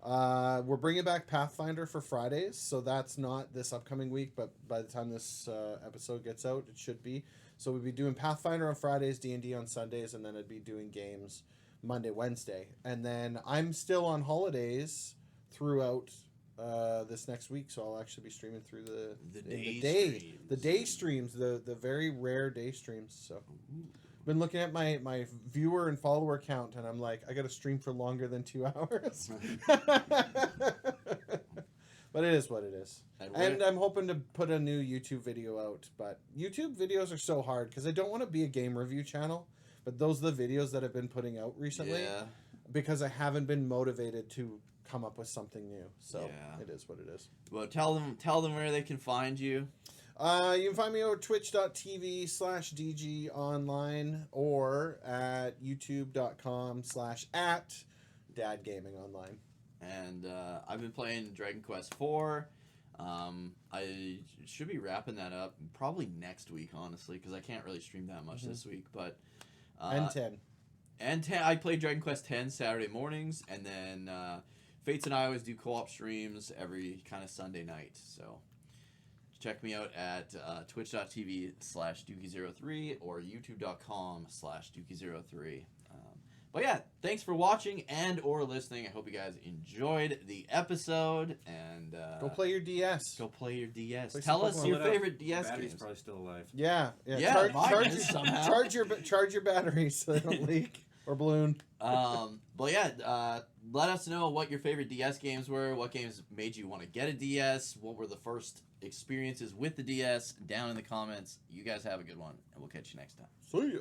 We're bringing back Pathfinder for Fridays, so that's not this upcoming week, but by the time this episode gets out, it should be. So we'll be doing Pathfinder on Fridays, D&D on Sundays, and then I'd be doing games Monday, Wednesday. And then I'm still on holidays throughout this next week, so I'll actually be streaming through The day day streams, the very rare day streams. So been looking at my viewer and follower count, and I'm like, I got to stream for longer than 2 hours. But it is what it is. And I'm hoping to put a new YouTube video out, but YouTube videos are so hard because I don't want to be a game review channel, but those are the videos that I've been putting out recently Yeah. because I haven't been motivated to come up with something new. So Yeah. it is what it is. Well, tell them where they can find you. You can find me over twitch.tv/DG online or at youtube.com/@dadgamingonline. And I've been playing Dragon Quest 4. I should be wrapping that up probably next week, honestly, because I can't really stream that much this week. But And 10. And 10, I play Dragon Quest 10 Saturday mornings, and then Fates and I always do co-op streams every kind of Sunday night. So check me out at twitch.tv/Dookie03 or youtube.com/Dookie03. But yeah, thanks for watching and or listening. I hope you guys enjoyed the episode and Go play your DS. Go play your DS. Play Tell some us Pokemon. your Split up. favorite DS Battery's games. probably still alive. Yeah. Yeah, mine charge, is somehow. charge your batteries so they don't leak or balloon. But yeah, let us know what your favorite DS games were. What games made you want to get a DS? What were the first experiences with the DS? Down in the comments. You guys have a good one, and we'll catch you next time. See ya.